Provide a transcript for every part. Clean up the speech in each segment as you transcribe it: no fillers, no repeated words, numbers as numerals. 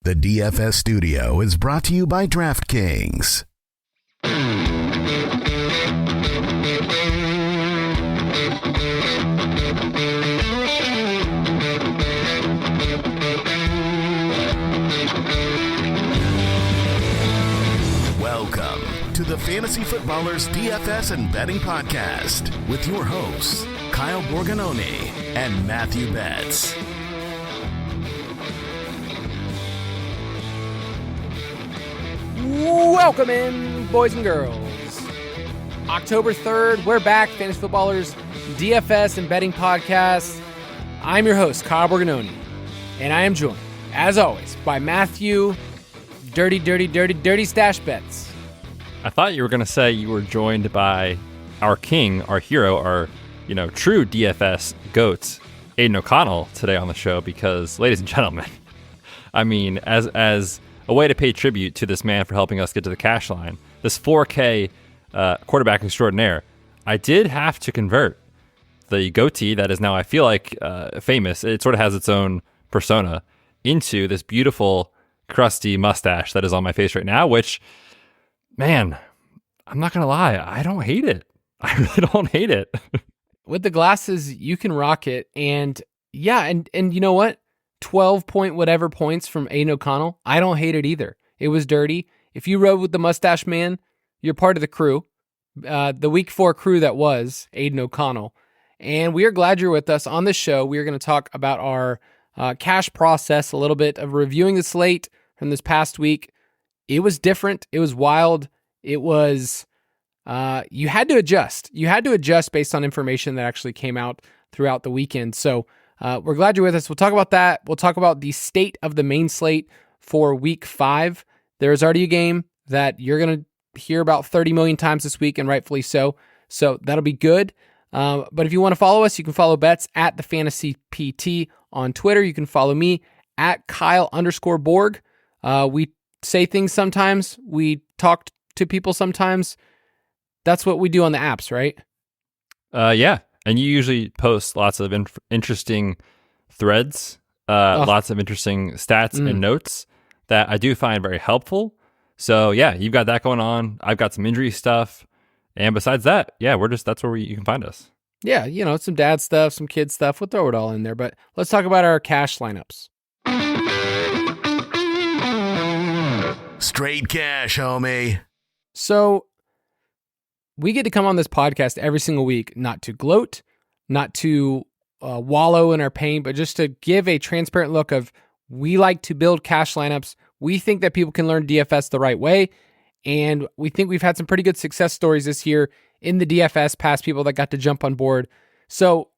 The DFS studio is brought to you by DraftKings. Welcome to the Fantasy Footballers DFS and Betting Podcast with your hosts, Kyle Borganoni and Matthew Betz. Welcome in, boys and girls. October 3rd, we're back, Fantasy Footballers DFS and Betting Podcast. I'm your host, Kyle Borganoni, and I am joined, as always, by Matthew Dirty Stash Betz. I thought you were going to say you were joined by our king, our hero, our, true DFS goats, Aiden O'Connell, today on the show because, ladies and gentlemen, I mean, as a way to pay tribute to this man for helping us get to the cash line, this 4K quarterback extraordinaire, I did have to convert the goatee that is now, I feel like, famous. It sort of has its own persona into this beautiful, crusty mustache that is on my face right now, which, man, I'm not going to lie, I don't hate it. I really don't hate it. With the glasses, you can rock it. And yeah, and you know what? 12 point whatever points from Aiden O'Connell. I don't hate it either. It was dirty. If you rode with the mustache man, you're part of the crew. The week 4 crew that was Aiden O'Connell. And we are glad you're with us on this show. We are going to talk about our cash process, a little bit of reviewing the slate from this past week. It was different. It was wild. It was, you had to adjust. You had to adjust based on information that actually came out throughout the weekend. So we're glad you're with us. We'll talk about that. We'll talk about the state of the main slate for week 5. There's already a game that you're going to hear about 30 million times this week, and rightfully so. So that'll be good. But if you want to follow us, you can follow Betz at the Fantasy PT on Twitter. You can follow me at Kyle_Borg. We say things sometimes. We talk to people sometimes. That's what we do on the apps, right? Yeah. And you usually post lots of interesting threads, lots of interesting stats and notes that I do find very helpful. So yeah, you've got that going on. I've got some injury stuff. And besides that, yeah, that's where you can find us. Yeah, some dad stuff, some kid stuff. We'll throw it all in there. But let's talk about our cash lineups. Straight cash, homie. So we get to come on this podcast every single week, not to gloat, not to wallow in our pain, but just to give a transparent look of, we like to build cash lineups. We think that people can learn DFS the right way. And we think we've had some pretty good success stories this year in the DFS, past people that got to jump on board. So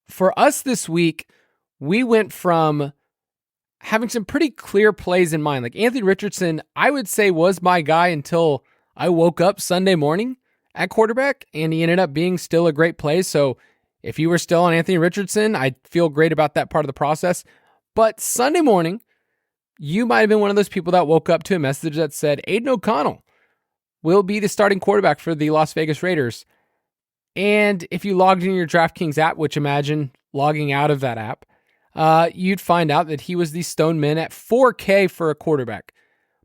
for us this week, we went from having some pretty clear plays in mind. Like Anthony Richardson, I would say, was my guy until I woke up Sunday morning at quarterback, and he ended up being still a great play. So if you were still on Anthony Richardson, I feel great about that part of the process. But Sunday morning, you might have been one of those people that woke up to a message that said Aiden O'Connell will be the starting quarterback for the Las Vegas Raiders. And if you logged in your DraftKings app, which imagine logging out of that app, you'd find out that he was the stone min at 4K for a quarterback.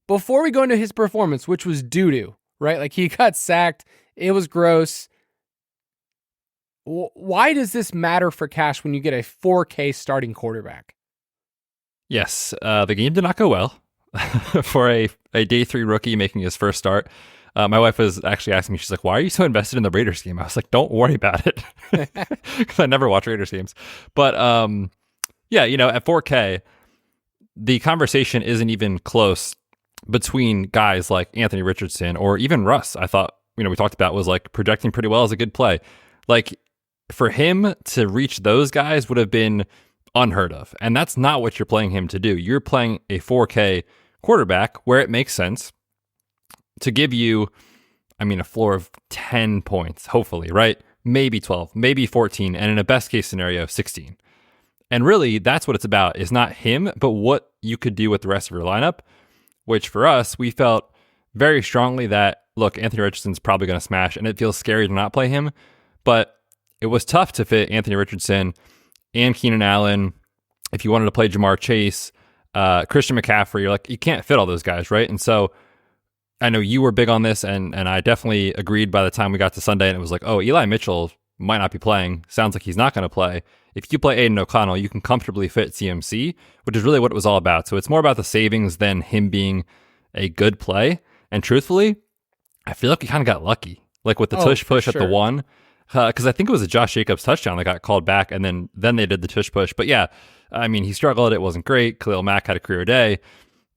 Before we go into his performance, which was doo-doo, right? Like, he got sacked. It was gross. Why does this matter for cash when you get a 4K starting quarterback? Yes, the game did not go well for a day 3 rookie making his first start. My wife was actually asking me, she's like, why are you so invested in the Raiders game? I was like, don't worry about it, because I never watch Raiders games. But yeah, at 4K, the conversation isn't even close between guys like Anthony Richardson or even Russ. I thought, we talked about, was like projecting pretty well as a good play. Like, for him to reach those guys would have been unheard of. And that's not what you're playing him to do. You're playing a 4K quarterback where it makes sense to give you, a floor of 10 points, hopefully, right? Maybe 12, maybe 14, and in a best case scenario, 16. And really, that's what it's about, is not him, but what you could do with the rest of your lineup, which for us, we felt very strongly that, look, Anthony Richardson's probably going to smash, and it feels scary to not play him, but it was tough to fit Anthony Richardson and Keenan Allen. If you wanted to play Jamar Chase, Christian McCaffrey, you're like, you can't fit all those guys, right? And so I know you were big on this, and I definitely agreed by the time we got to Sunday, and it was like, oh, Eli Mitchell might not be playing. Sounds like he's not going to play. If you play Aiden O'Connell, you can comfortably fit CMC, which is really what it was all about. So it's more about the savings than him being a good play. And truthfully, I feel like we kind of got lucky, like with the tush push at the one, because I think it was a Josh Jacobs touchdown that got called back, and then they did the tush push. But yeah, I mean, he struggled. It wasn't great. Khalil Mack had a career day.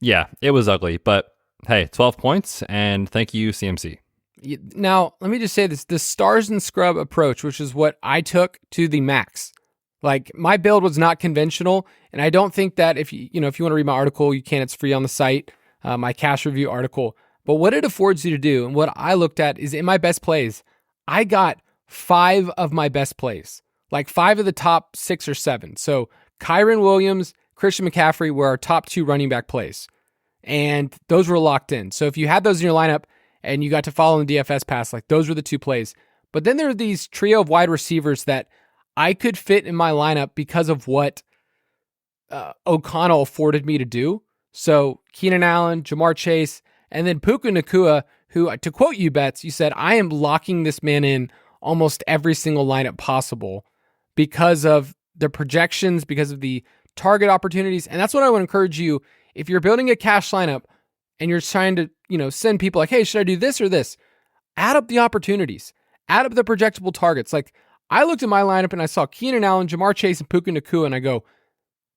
Yeah, it was ugly. But hey, 12 points, and thank you, CMC. Now, let me just say this. The stars and scrub approach, which is what I took to the max. Like, my build was not conventional, and I don't think that if you want to read my article, you can. It's free on the site, my cash review article. But what it affords you to do, and what I looked at is in my best plays, I got 5 of my best plays, like 5 of the top 6 or 7. So Kyron Williams, Christian McCaffrey were our top 2 running back plays, and those were locked in. So if you had those in your lineup and you got to follow in the DFS pass, like those were the 2 plays. But then there are these trio of wide receivers that I could fit in my lineup because of what O'Connell afforded me to do. So Keenan Allen, Jamar Chase, and then Puka Nacua, who, to quote you, Betz, you said, I am locking this man in almost every single lineup possible because of the projections, because of the target opportunities. And that's what I would encourage you. If you're building a cash lineup and you're trying to, send people like, hey, should I do this or this? Add up the opportunities, add up the projectable targets. Like, I looked at my lineup and I saw Keenan Allen, Jamar Chase, and Puka Nacua, and I go,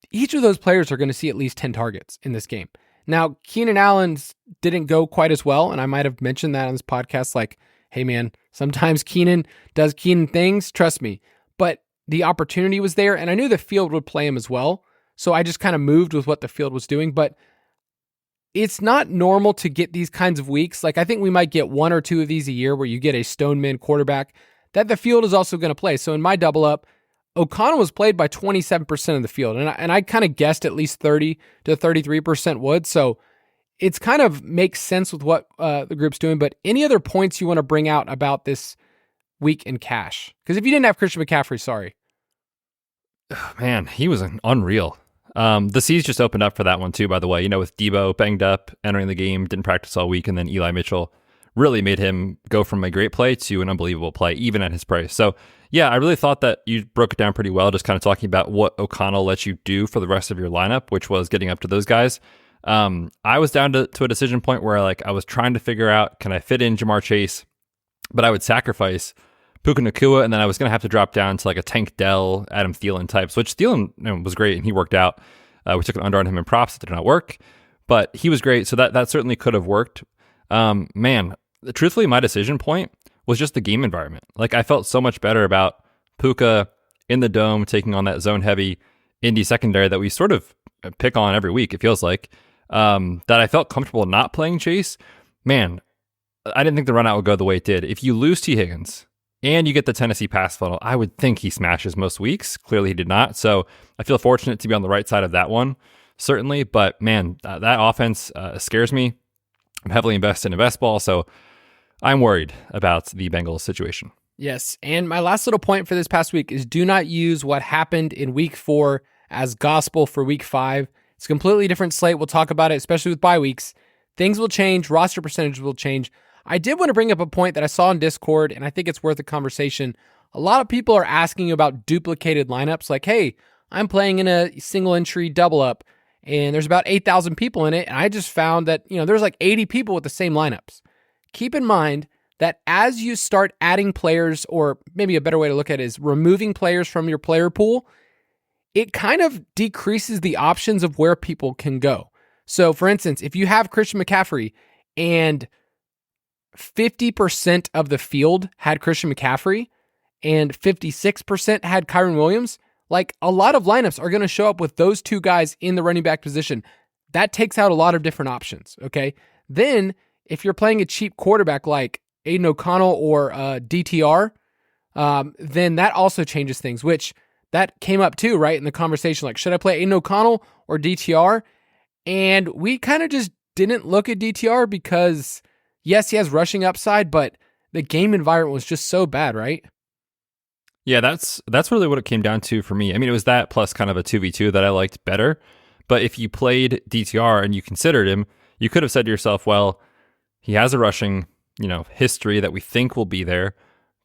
each of those players are going to see at least 10 targets in this game. Now, Keenan Allen didn't go quite as well, and I might have mentioned that on this podcast, like, hey man, sometimes Keenan does Keenan things, trust me. But the opportunity was there, and I knew the field would play him as well, so I just kind of moved with what the field was doing. But it's not normal to get these kinds of weeks. Like, I think we might get 1 or 2 of these a year where you get a Stoneman quarterback that the field is also going to play. So in my double up, O'Connell was played by 27% of the field, and I kind of guessed at least 30 to 33% would. So it's kind of makes sense with what the group's doing. But any other points you want to bring out about this week in cash? Because if you didn't have Christian McCaffrey, sorry. Man, he was unreal. The C's just opened up for that one too, by the way. With Debo banged up, entering the game, didn't practice all week, and then Eli Mitchell really made him go from a great play to an unbelievable play, even at his price. So yeah, I really thought that you broke it down pretty well, just kind of talking about what O'Connell lets you do for the rest of your lineup, which was getting up to those guys. I was down to a decision point where I was trying to figure out, can I fit in Jamar Chase, but I would sacrifice Puka Nacua, and then I was going to have to drop down to like a Tank Dell, Adam Thielen types, which Thielen was great, and he worked out. We took an under on him in props. It did not work, but he was great, so that certainly could have worked. Man, truthfully, my decision point was just the game environment. Like, I felt so much better about Puka in the dome taking on that zone-heavy Indy secondary that we sort of pick on every week, it feels like, that I felt comfortable not playing Chase. Man, I didn't think the run out would go the way it did. If you lose T. Higgins and you get the Tennessee pass funnel, I would think he smashes most weeks. Clearly he did not. So I feel fortunate to be on the right side of that one, certainly. But man, that offense scares me. I'm heavily invested in best ball, so I'm worried about the Bengals situation. Yes, and my last little point for this past week is do not use what happened in week 4 as gospel for week 5. It's a completely different slate. We'll talk about it, especially with bye weeks. Things will change. Roster percentages will change. I did want to bring up a point that I saw in Discord, and I think it's worth a conversation. A lot of people are asking about duplicated lineups, like, hey, I'm playing in a single entry double up, and there's about 8,000 people in it, and I just found that, there's like 80 people with the same lineups. Keep in mind that as you start adding players, or maybe a better way to look at it is removing players from your player pool, it kind of decreases the options of where people can go. So for instance, if you have Christian McCaffrey and 50% of the field had Christian McCaffrey and 56% had Kyron Williams, like, a lot of lineups are going to show up with those 2 guys in the running back position. That takes out a lot of different options, okay? Then, if you're playing a cheap quarterback like Aiden O'Connell or DTR, then that also changes things, which that came up too, right, in the conversation. Like, should I play Aiden O'Connell or DTR? And we kind of just didn't look at DTR because, yes, he has rushing upside, but the game environment was just so bad, right? Yeah, that's really what it came down to for me. I mean, it was that plus kind of a 2v2 that I liked better. But if you played DTR and you considered him, you could have said to yourself, well, he has a rushing, history that we think will be there.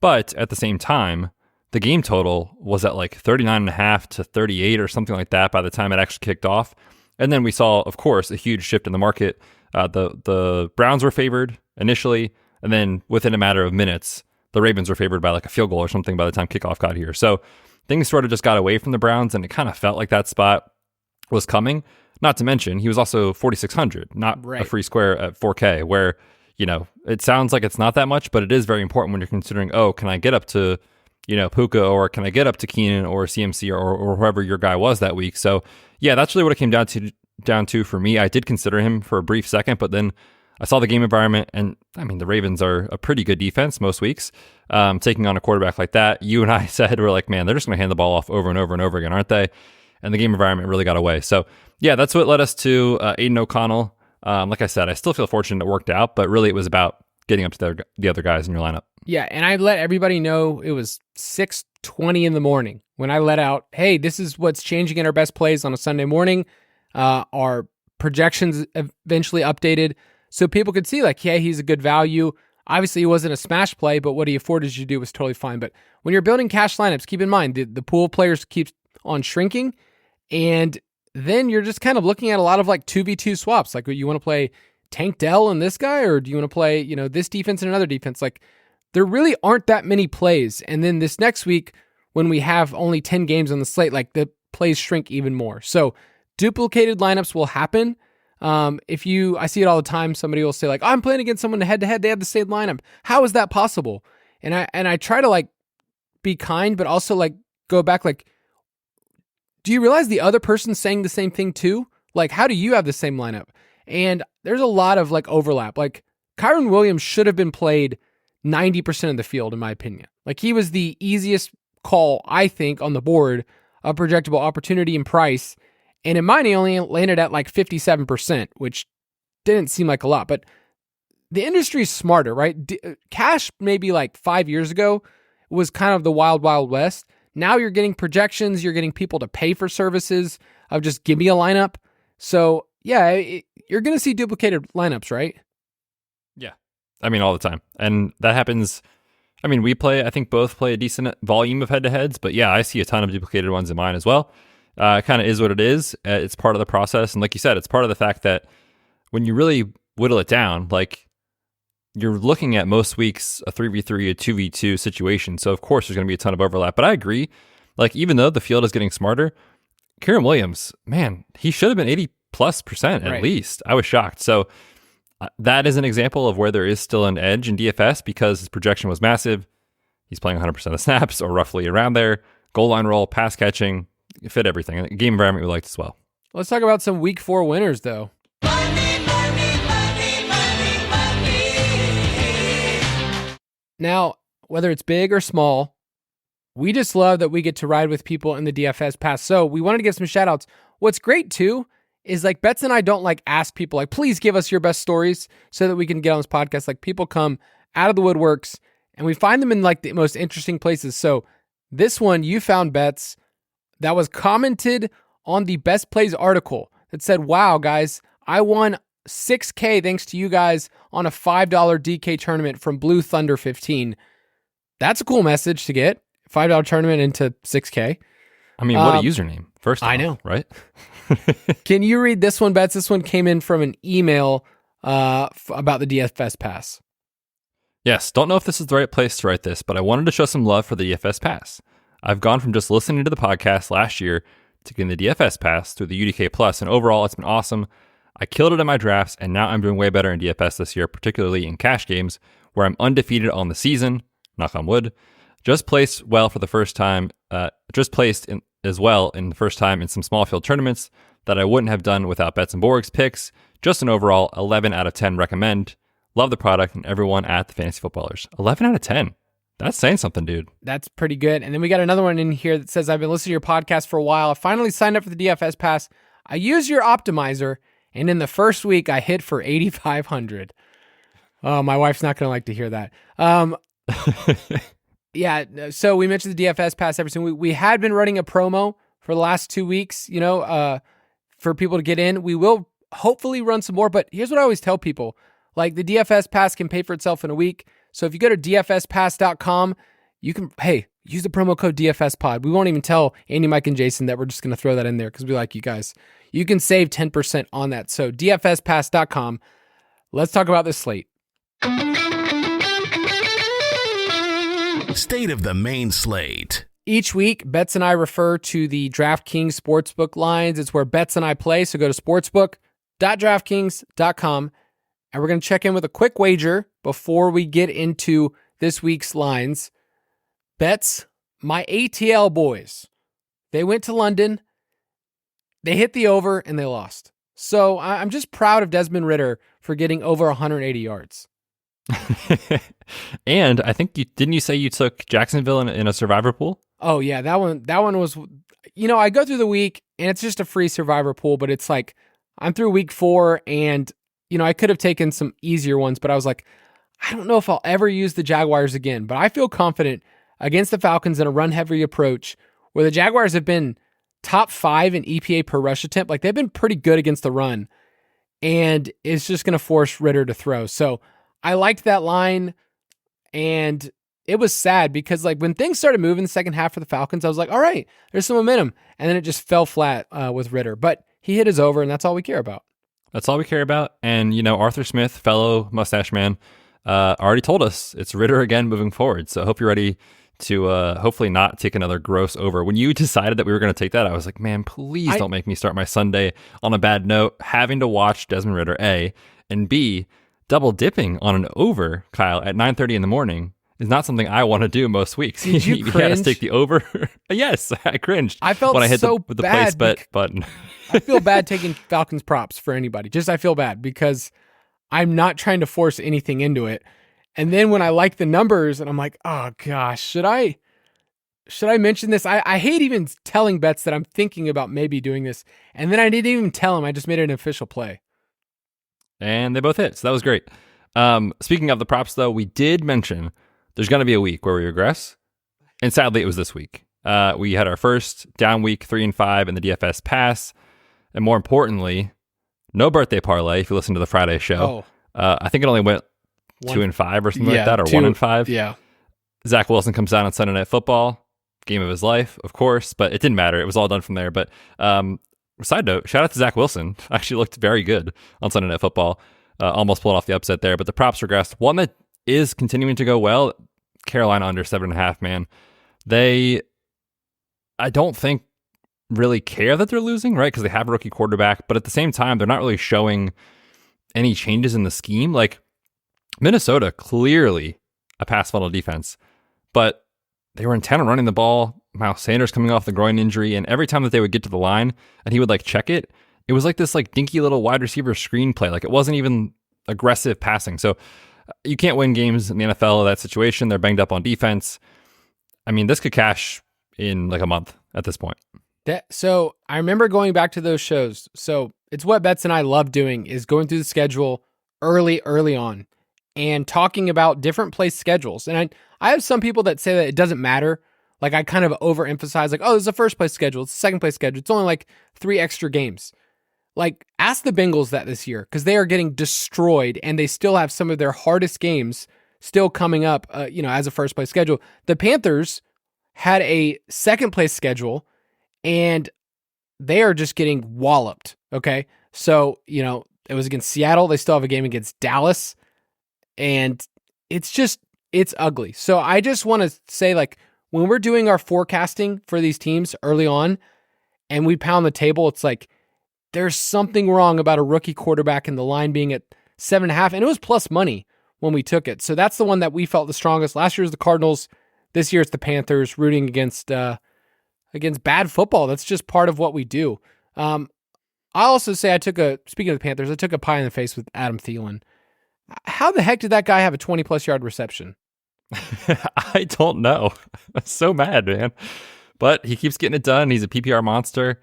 But at the same time, the game total was at like 39.5 to 38 or something like that by the time it actually kicked off. And then we saw, of course, a huge shift in the market. The Browns were favored initially, and then within a matter of minutes, the Ravens were favored by like a field goal or something by the time kickoff got here. So things sort of just got away from the Browns, and it kind of felt like that spot was coming. Not to mention, he was also 4,600, not a free square at 4K, where, it sounds like it's not that much, but it is very important when you're considering, can I get up to, Puka, or can I get up to Keenan or CMC or whoever your guy was that week? So yeah, that's really what it came down to for me. I did consider him for a brief second, but then I saw the game environment, and I mean, the Ravens are a pretty good defense most weeks. Taking on a quarterback like that, you and I said, we're like, man, they're just going to hand the ball off over and over and over again, aren't they? And the game environment really got away. So yeah, that's what led us to Aiden O'Connell. Like I said, I still feel fortunate it worked out, but really it was about getting up to the other guys in your lineup. Yeah, and I let everybody know it was 6:20 in the morning when I let out, hey, this is what's changing in our best plays on a Sunday morning. Our projections eventually updated so people could see, like, yeah, he's a good value. Obviously, he wasn't a smash play, but what he afforded you to do was totally fine. But when you're building cash lineups, keep in mind, the pool of players keeps on shrinking, and then you're just kind of looking at a lot of like 2v2 swaps. Like, you want to play Tank Dell and this guy, or do you want to play, this defense and another defense? Like, there really aren't that many plays. And then this next week, when we have only 10 games on the slate, like, the plays shrink even more. So duplicated lineups will happen. I see it all the time. Somebody will say, like, I'm playing against someone head to head, they have the same lineup. How is that possible? And I try to like be kind, but also like go back, like, do you realize the other person's saying the same thing too? Like, how do you have the same lineup? And there's a lot of like overlap. Like, Kyron Williams should have been played 90% of the field, in my opinion. Like, he was the easiest call, I think, on the board of projectable opportunity and price. And in mine, he only landed at like 57%, which didn't seem like a lot. But the industry's smarter, right? Cash, maybe like 5 years ago, was kind of the wild, wild west. Now you're getting projections, you're getting people to pay for services of just give me a lineup. So yeah, you're going to see duplicated lineups, right? Yeah. I mean, all the time. And that happens. I mean, I think both play a decent volume of head-to-heads, but yeah, I see a ton of duplicated ones in mine as well. It kind of is what it is. It's part of the process. And like you said, it's part of the fact that when you really whittle it down, like, you're looking at most weeks a 3v3, a 2v2 situation. So of course there's going to be a ton of overlap. But I agree, like, even though the field is getting smarter, Kyron Williams, man, he should have been 80+% at least. I was shocked. So that is an example of where there is still an edge in DFS because his projection was massive. He's playing 100% of the snaps, or roughly around there. Goal line roll, pass catching, fit everything. Game environment we liked as well. Let's talk about some week 4 winners, though. Now, whether it's big or small, we just love that we get to ride with people in the DFS pass. So we wanted to give some shout outs. What's great too is, like, Betz and I don't like ask people, like, please give us your best stories so that we can get on this podcast. Like, people come out of the woodworks and we find them in like the most interesting places. So this one you found, Betz, that was commented on the Best Plays article that said, wow, guys, I won $6K thanks to you guys on a $5 DK tournament from Blue Thunder 15. That's a cool message to get. $5 tournament into $6K. I mean, what a username. First of all, I know, right? Can you read this one, Betz? This one came in from an email about the DFS pass. Yes, don't know if this is the right place to write this, but I wanted to show some love for the DFS pass. I've gone from just listening to the podcast last year to getting the DFS pass through the UDK Plus, and overall it's been awesome. I killed it in my drafts, and now I'm doing way better in DFS this year, particularly in cash games, where I'm undefeated on the season, knock on wood. Just placed well for the first time, as well in the first time in some small field tournaments that I wouldn't have done without Betz and Borg's picks. Just an overall 11 out of 10 recommend. Love the product and everyone at the Fantasy Footballers. 11 out of 10. That's saying something, dude. That's pretty good. And then we got another one in here that says, I've been listening to your podcast for a while. I finally signed up for the DFS pass. I use your optimizer, and in the first week, I hit for 8,500. Oh, my wife's not going to like to hear that. Yeah, so we mentioned the DFS pass every single week. We had been running a promo for the last 2 weeks, for people to get in. We will hopefully run some more, but here's what I always tell people. Like, the DFS pass can pay for itself in a week. So if you go to dfspass.com, you can, use the promo code DFSPod. We won't even tell Andy, Mike, and Jason that we're just going to throw that in there because we like you guys. You can save 10% on that. So dfspass.com. Let's talk about this slate. State of the main slate. Each week, Betz and I refer to the DraftKings Sportsbook lines. It's where Betz and I play. So go to sportsbook.draftkings.com. And we're going to check in with a quick wager before we get into this week's lines. Betz, my ATL boys, they went to London, they hit the over, and they lost. So I'm just proud of Desmond Ridder for getting over 180 yards. And I think didn't you say you took Jacksonville in a survivor pool? Oh, yeah, that one was, I go through the week, and it's just a free survivor pool, but it's like I'm through week 4, and I could have taken some easier ones, but I was like, I don't know if I'll ever use the Jaguars again, but I feel confident against the Falcons in a run-heavy approach where the Jaguars have been top 5 in EPA per rush attempt. Like, they've been pretty good against the run, and it's just going to force Ridder to throw. So I liked that line, and it was sad because, like, when things started moving the second half for the Falcons, I was like, all right, there's some momentum, and then it just fell flat with Ridder. But he hit his over, and that's all we care about. That's all we care about. And, Arthur Smith, fellow mustache man, already told us it's Ridder again moving forward. So I hope you're ready to hopefully not take another gross over. When you decided that we were going to take that, I was like, man, please don't make me start my Sunday on a bad note, having to watch Desmond Ridder, A, and B, double dipping on an over, Kyle, at 9:30 in the morning is not something I want to do most weeks. Did you cringe? Had to take the over. Yes, I cringed. I felt when I hit so the place bet button. I feel bad taking Falcons props for anybody. I feel bad because I'm not trying to force anything into it. And then when I like the numbers and I'm like, oh gosh, should I mention this? I hate even telling Betz that I'm thinking about maybe doing this. And then I didn't even tell him. I just made it an official play. And they both hit. So that was great. Speaking of the props, though, we did mention there's going to be a week where we regress. And sadly, it was this week. We had our first down week, 3-5 in the DFS pass. And more importantly, no birthday parlay if you listen to the Friday show. I think it only went 2-5 or something like that, or 1-5. Yeah. Zach Wilson comes down on Sunday Night Football, game of his life, of course, but it didn't matter. It was all done from there. But side note, shout out to Zach Wilson. Actually looked very good on Sunday Night Football. Almost pulled off the upset there, but the props regressed. One that is continuing to go well, Carolina under 7.5, man. I don't think really care that they're losing, right? Because they have a rookie quarterback, but at the same time, they're not really showing any changes in the scheme. Like, Minnesota, clearly a pass funnel defense, but they were intent on running the ball. Miles Sanders coming off the groin injury, and every time that they would get to the line and he would like check it, it was like this like dinky little wide receiver screen play. Like, it wasn't even aggressive passing. So you can't win games in the NFL in that situation. They're banged up on defense. I mean, this could cash in like a month at this point. So I remember going back to those shows. So it's what Betz and I love doing, is going through the schedule early on and talking about different place schedules. And I have some people that say that it doesn't matter. Like, I kind of overemphasize, like, oh, there's a first place schedule, it's a second place schedule, it's only like 3 extra games. Like, ask the Bengals that this year, because they are getting destroyed and they still have some of their hardest games still coming up, as a first place schedule. The Panthers had a second place schedule and they are just getting walloped. Okay. So, it was against Seattle. They still have a game against Dallas, and it's ugly. So I just want to say, like, when we're doing our forecasting for these teams early on and we pound the table, it's like, there's something wrong about a rookie quarterback and the line being at 7.5, and it was plus money when we took it. So that's the one that we felt the strongest. Last year was the Cardinals. This year it's the Panthers, rooting against bad football. That's just part of what we do. I also say speaking of the Panthers, I took a pie in the face with Adam Thielen. How the heck did that guy have a 20-plus yard reception? I don't know. I'm so mad, man. But he keeps getting it done. He's a PPR monster.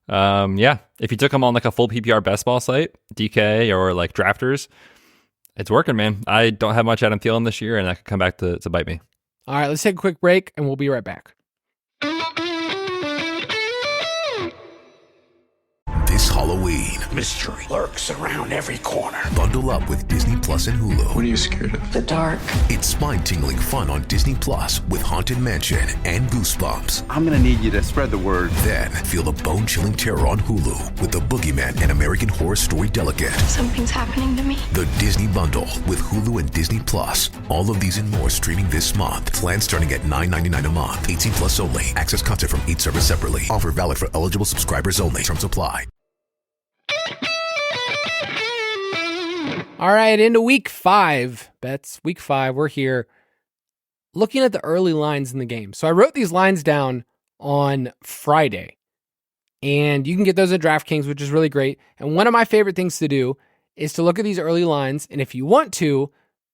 If you took him on like a full PPR best ball site, DK or like Drafters, it's working, man. I don't have much Adam Thielen this year, and that could come back to bite me. All right, let's take a quick break, and we'll be right back. This Halloween. Mystery lurks around every corner. Bundle up with Disney Plus and Hulu. What are you scared of? The dark. It's spine-tingling fun on Disney Plus with Haunted Mansion and Goosebumps. I'm gonna need you to spread the word. Then feel the bone-chilling terror on Hulu with The Boogeyman and American Horror Story Delicate. Something's happening to me. The Disney Bundle with Hulu and Disney Plus. All of these and more streaming this month. Plans starting at $9.99 a month. 18 plus only. Access content from each service separately. Offer valid for eligible subscribers only. Terms apply. All right, into week 5, Betz. Week 5, we're here looking at the early lines in the game. So I wrote these lines down on Friday, and you can get those at DraftKings, which is really great. And one of my favorite things to do is to look at these early lines, and if you want to,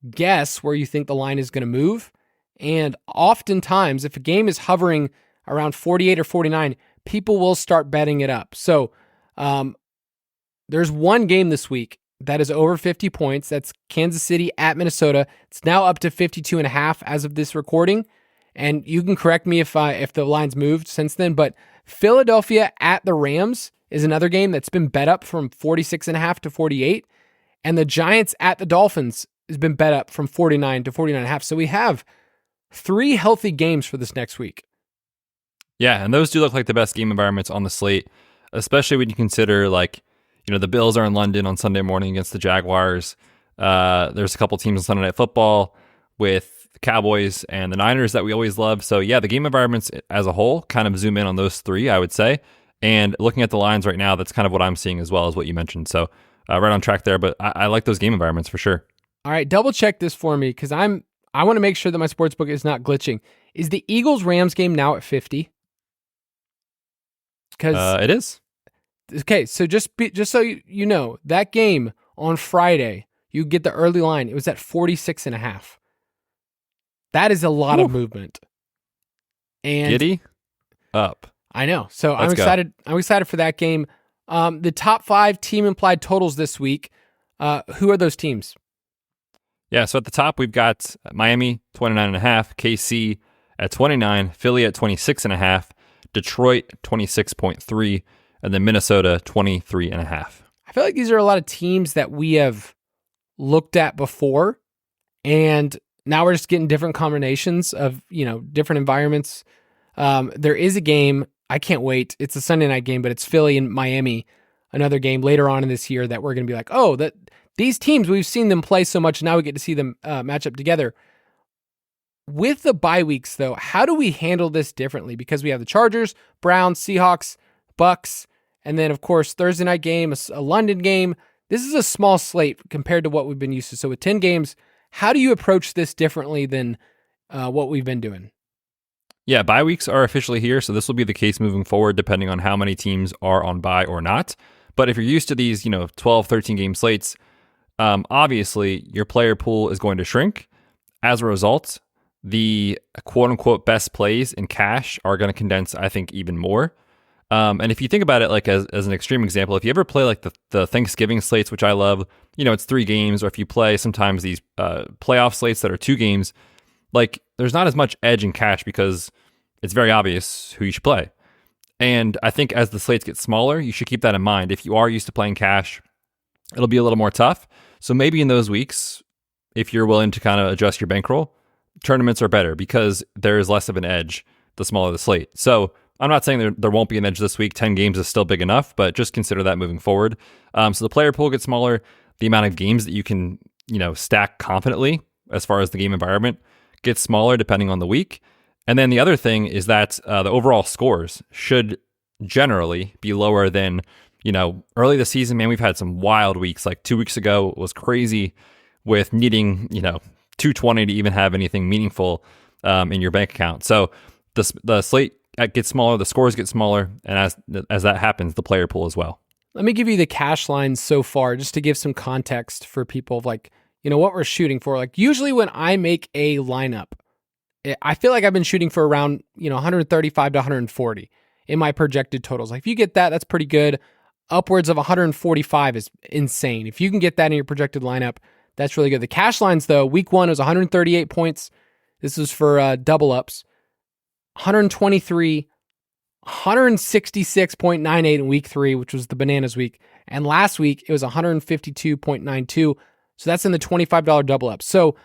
guess where you think the line is going to move. And oftentimes, if a game is hovering around 48 or 49, people will start betting it up. So there's one game this week that is over 50 points. That's Kansas City at Minnesota. It's now up to 52.5 as of this recording. And you can correct me if the line's moved since then, but Philadelphia at the Rams is another game that's been bet up from 46.5 to 48. And the Giants at the Dolphins has been bet up from 49 to 49.5. So we have 3 healthy games for this next week. Yeah, and those do look like the best game environments on the slate, especially when you consider, like, you know, the Bills are in London on Sunday morning against the Jaguars. There's a couple teams on Sunday Night Football with the Cowboys and the Niners that we always love. So yeah, the game environments as a whole kind of zoom in on those 3, I would say. And looking at the lines right now, that's kind of what I'm seeing as well as what you mentioned. So right on track there, but I like those game environments for sure. All right, double check this for me because I want to make sure that my sportsbook is not glitching. Is the Eagles-Rams game now at 50? It is. Okay, so just so you know, that game on Friday, you get the early line. It was at 46.5. That is a lot of movement. And giddy up. I know. So I'm excited. I'm excited for that game. The top 5 team implied totals this week. Who are those teams? Yeah, so at the top we've got Miami 29.5, KC at 29, Philly at 26.5, Detroit 26.3. And then Minnesota, 23.5. I feel like these are a lot of teams that we have looked at before, and now we're just getting different combinations of, you know, different environments. There is a game, I can't wait. It's a Sunday night game, but it's Philly and Miami, another game later on in this year that we're going to be like, oh, that these teams, we've seen them play so much, now we get to see them match up together. With the bye weeks, though, how do we handle this differently? Because we have the Chargers, Browns, Seahawks, Bucks, and then, of course, Thursday night game, a London game. This is a small slate compared to what we've been used to. So with 10 games, how do you approach this differently than what we've been doing? Yeah, bye weeks are officially here, so this will be the case moving forward, depending on how many teams are on bye or not. But if you're used to these, 12, 13-game slates, obviously your player pool is going to shrink. As a result, the quote-unquote best plays in cash are going to condense, I think, even more. And if you think about it, like as an extreme example, if you ever play like the Thanksgiving slates, which I love, it's 3 games, or if you play sometimes these playoff slates that are 2 games, like there's not as much edge in cash because it's very obvious who you should play. And I think as the slates get smaller, you should keep that in mind. If you are used to playing cash, it'll be a little more tough. So maybe in those weeks, if you're willing to kind of adjust your bankroll, tournaments are better because there is less of an edge the smaller the slate. So I'm not saying there won't be an edge this week. 10 games is still big enough, but just consider that moving forward. So the player pool gets smaller. The amount of games that you can, stack confidently as far as the game environment gets smaller depending on the week. And then the other thing is that the overall scores should generally be lower than, early this season. Man, we've had some wild weeks. Like 2 weeks ago was crazy with needing, 220 to even have anything meaningful in your bank account. So the slate gets smaller, the scores get smaller, and as that happens, the player pool as well. Let me give you the cash lines so far, just to give some context for people of like, what we're shooting for. Like usually when I make a lineup, I feel like I've been shooting for around, 135 to 140 in my projected totals. Like if you get that, that's pretty good. Upwards of 145 is insane. If you can get that in your projected lineup, that's really good. The cash lines though, week 1 was 138 points. This was for double ups. 123, 166.98 in week 3, which was the bananas week. And last week it was 152.92. So that's in the $25 double up. So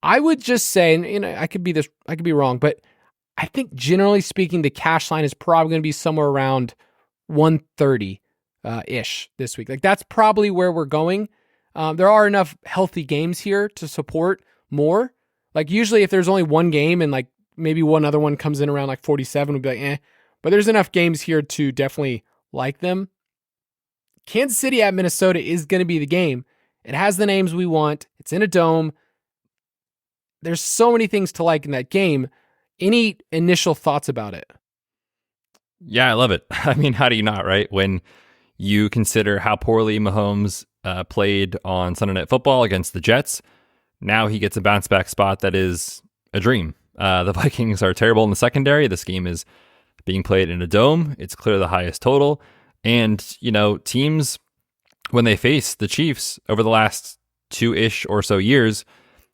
I would just say, and I could be wrong, but I think generally speaking, the cash line is probably going to be somewhere around 130 ish this week. Like that's probably where we're going. There are enough healthy games here to support more. Like usually if there's only one game and like maybe one other one comes in around like 47, we'd be like, eh. But there's enough games here to definitely like them. Kansas City at Minnesota is going to be the game. It has the names we want. It's in a dome. There's so many things to like in that game. Any initial thoughts about it? Yeah, I love it. I mean, how do you not, right? When you consider how poorly Mahomes played on Sunday Night Football against the Jets, now he gets a bounce back spot that is a dream. The Vikings are terrible in the secondary. This game is being played in a dome. It's clearly the highest total. And, teams, when they face the Chiefs over the last 2-ish or so years,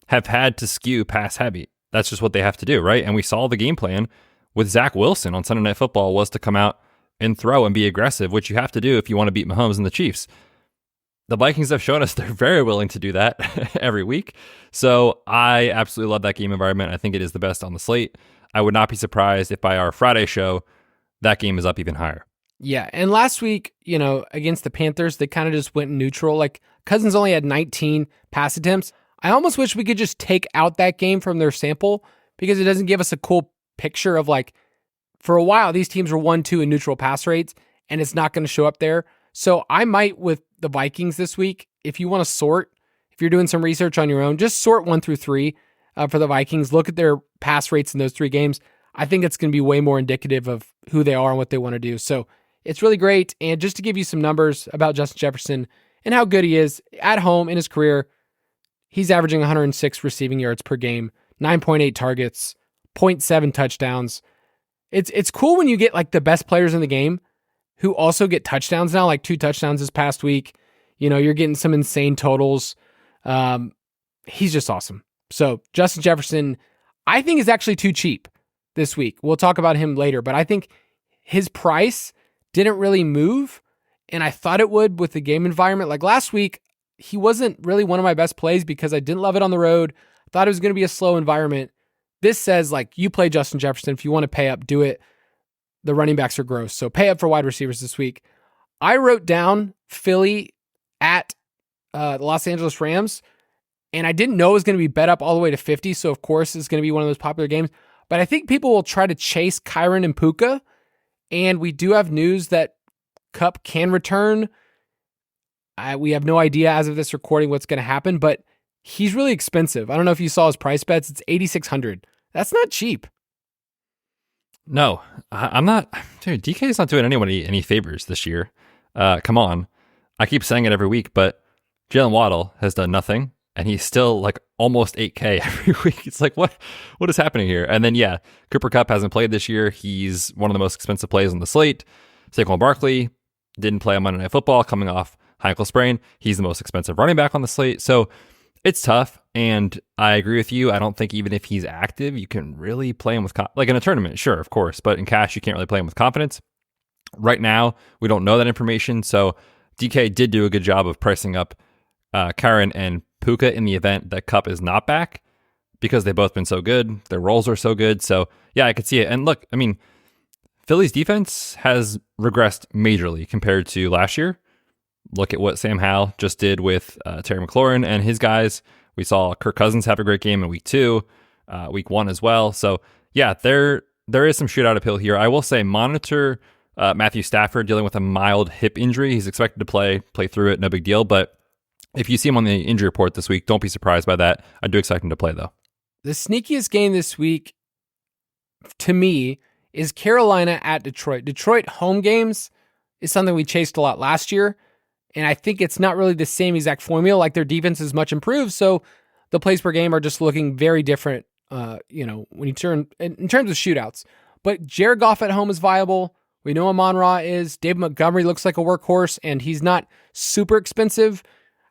have had to skew pass heavy. That's just what they have to do, right? And we saw the game plan with Zach Wilson on Sunday Night Football was to come out and throw and be aggressive, which you have to do if you want to beat Mahomes and the Chiefs. The Vikings have shown us they're very willing to do that every week. So I absolutely love that game environment. I think it is the best on the slate. I would not be surprised if by our Friday show, that game is up even higher. Yeah, and last week, against the Panthers, they kind of just went neutral. Like Cousins only had 19 pass attempts. I almost wish we could just take out that game from their sample because it doesn't give us a cool picture of like, for a while, these teams were 1-2 in neutral pass rates, and it's not going to show up there. So I might with the Vikings this week, if you want to sort, if you're doing some research on your own, just sort 1 through 3 for the Vikings. Look at their pass rates in those 3 games. I think it's going to be way more indicative of who they are and what they want to do. So it's really great. And just to give you some numbers about Justin Jefferson and how good he is at home in his career, he's averaging 106 receiving yards per game, 9.8 targets, 0.7 touchdowns. It's cool when you get like the best players in the game who also get touchdowns now, like 2 touchdowns this past week. You're getting some insane totals. He's just awesome. So Justin Jefferson, I think is actually too cheap this week. We'll talk about him later, but I think his price didn't really move, and I thought it would with the game environment. Like last week, he wasn't really one of my best plays because I didn't love it on the road. I thought it was going to be a slow environment. This says like you play Justin Jefferson. If you want to pay up, do it. The running backs are gross. So pay up for wide receivers this week. I wrote down Philly at the Los Angeles Rams, and I didn't know it was going to be bet up all the way to 50. So of course it's going to be one of those popular games, but I think people will try to chase Kyron and Puka. And we do have news that Kupp can return. We have no idea as of this recording what's going to happen, but he's really expensive. I don't know if you saw his price bets. It's $8,600. That's not cheap. No, I'm not. Dude, DK is not doing anyone any favors this year. Come on. I keep saying it every week, but Jalen Waddle has done nothing, and he's still like almost 8K every week. It's like, what is happening here? And then, yeah, Cooper Kupp hasn't played this year. He's one of the most expensive plays on the slate. Saquon Barkley didn't play on Monday Night Football, coming off high ankle sprain. He's the most expensive running back on the slate. So it's tough, and I agree with you. I don't think even if he's active, you can really play him with like in a tournament, sure, of course, but in cash, you can't really play him with confidence. Right now, we don't know that information, so DK did do a good job of pricing up Karen and Puka in the event that Kupp is not back because they've both been so good. Their roles are so good. So, yeah, I could see it. And look, I mean, Philly's defense has regressed majorly compared to last year. Look at what Sam Howell just did with Terry McLaurin and his guys. We saw Kirk Cousins have a great game in week 2, week 1 as well. So, yeah, there is some shootout appeal here. I will say monitor Matthew Stafford dealing with a mild hip injury. He's expected to play through it, no big deal. But if you see him on the injury report this week, don't be surprised by that. I do expect him to play, though. The sneakiest game this week, to me, is Carolina at Detroit. Detroit home games is something we chased a lot last year. And I think it's not really the same exact formula. Like their defense is much improved, so the plays per game are just looking very different. When you turn in terms of shootouts. But Jared Goff at home is viable. We know Amon-Ra is. David Montgomery looks like a workhorse, and he's not super expensive.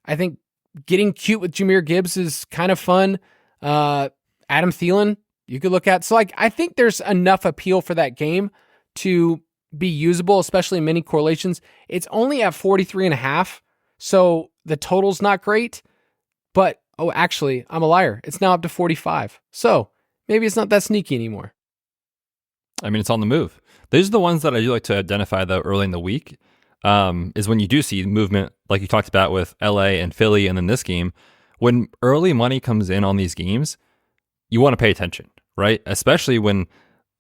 I think getting cute with Jahmyr Gibbs is kind of fun. Adam Thielen, you could look at. So I think there's enough appeal for that game to be usable, especially in many correlations. It's only at 43.5, so the total's not great. But, actually, I'm a liar. It's now up to 45. So maybe it's not that sneaky anymore. I mean, it's on the move. These are the ones that I do like to identify, though, early in the week, is when you do see movement, like you talked about with LA and Philly, and then this game. When early money comes in on these games, you want to pay attention, right? Especially when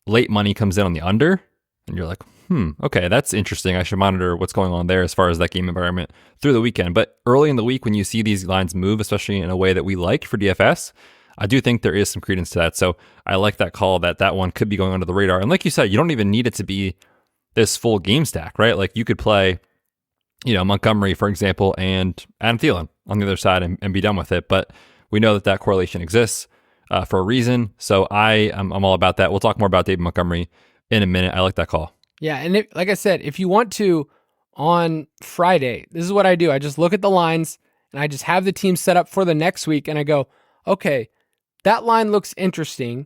late money comes in on the under, and you're like, okay, that's interesting. I should monitor what's going on there as far as that game environment through the weekend. But early in the week, when you see these lines move, especially in a way that we like for DFS, I do think there is some credence to that. So I like that call that one could be going under the radar. And like you said, you don't even need it to be this full game stack, right? Like you could play, Montgomery, for example, and Adam Thielen on the other side and be done with it. But we know that correlation exists for a reason. So I'm all about that. We'll talk more about David Montgomery in a minute. I like that call. Yeah, and like I said, if you want to, on Friday, this is what I do. I just look at the lines, and I just have the team set up for the next week, and I go, okay, that line looks interesting,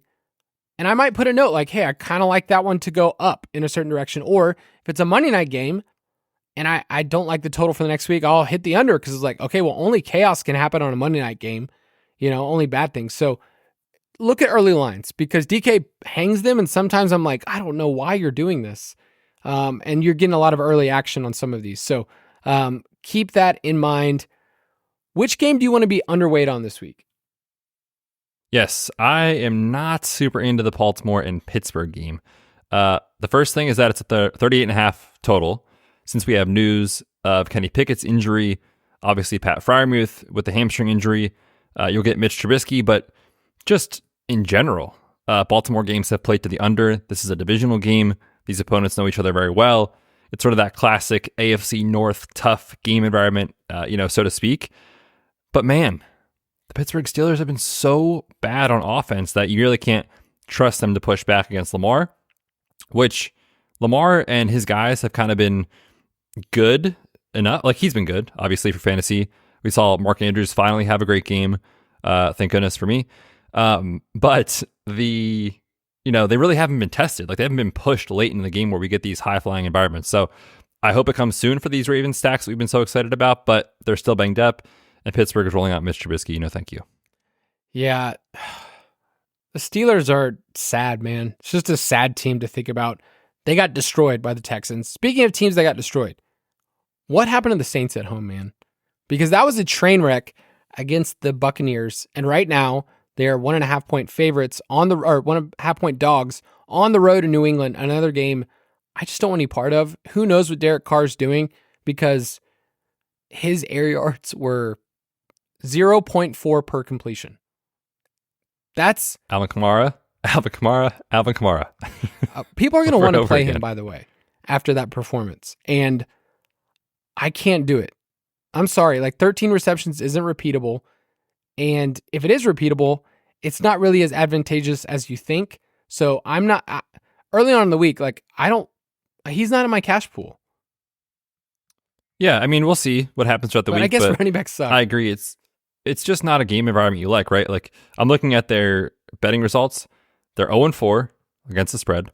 and I might put a note like, hey, I kind of like that one to go up in a certain direction. Or if it's a Monday night game, and I don't like the total for the next week, I'll hit the under because it's like, okay, well, only chaos can happen on a Monday night game, only bad things. So look at early lines because DK hangs them, and sometimes I'm like, I don't know why you're doing this. And you're getting a lot of early action on some of these. So keep that in mind. Which game do you want to be underweight on this week? Yes, I am not super into the Baltimore and Pittsburgh game. The first thing is that it's at the 38.5 total. Since we have news of Kenny Pickett's injury, obviously Pat Freiermuth with the hamstring injury, you'll get Mitch Trubisky, but just in general, Baltimore games have played to the under. This is a divisional game. These opponents know each other very well. It's sort of that classic AFC North tough game environment, so to speak. But man, the Pittsburgh Steelers have been so bad on offense that you really can't trust them to push back against Lamar, which Lamar and his guys have kind of been good enough. Like he's been good, obviously, for fantasy. We saw Mark Andrews finally have a great game. Thank goodness for me. But they really haven't been tested. Like they haven't been pushed late in the game where we get these high-flying environments. So I hope it comes soon for these Ravens stacks that we've been so excited about, but they're still banged up, and Pittsburgh is rolling out Mitch Trubisky. Thank you. Yeah. The Steelers are sad, man. It's just a sad team to think about. They got destroyed by the Texans. Speaking of teams that got destroyed, what happened to the Saints at home, man? Because that was a train wreck against the Buccaneers, and right now, they are 1.5 point favorites or 1.5 point dogs on the road in New England. Another game I just don't want any part of. Who knows what Derek Carr's doing because his air yards were 0.4 per completion. That's Alvin Kamara. People are going to want to play him, by the way, after that performance. And I can't do it. I'm sorry. 13 receptions isn't repeatable. And if it is repeatable, it's not really as advantageous as you think. So I'm not early on in the week. He's not in my cash pool. Yeah. I mean, we'll see what happens throughout the week. I guess running backs suck. I agree. It's just not a game environment you like, right? Like I'm looking at their betting results. They're 0-4 against the spread.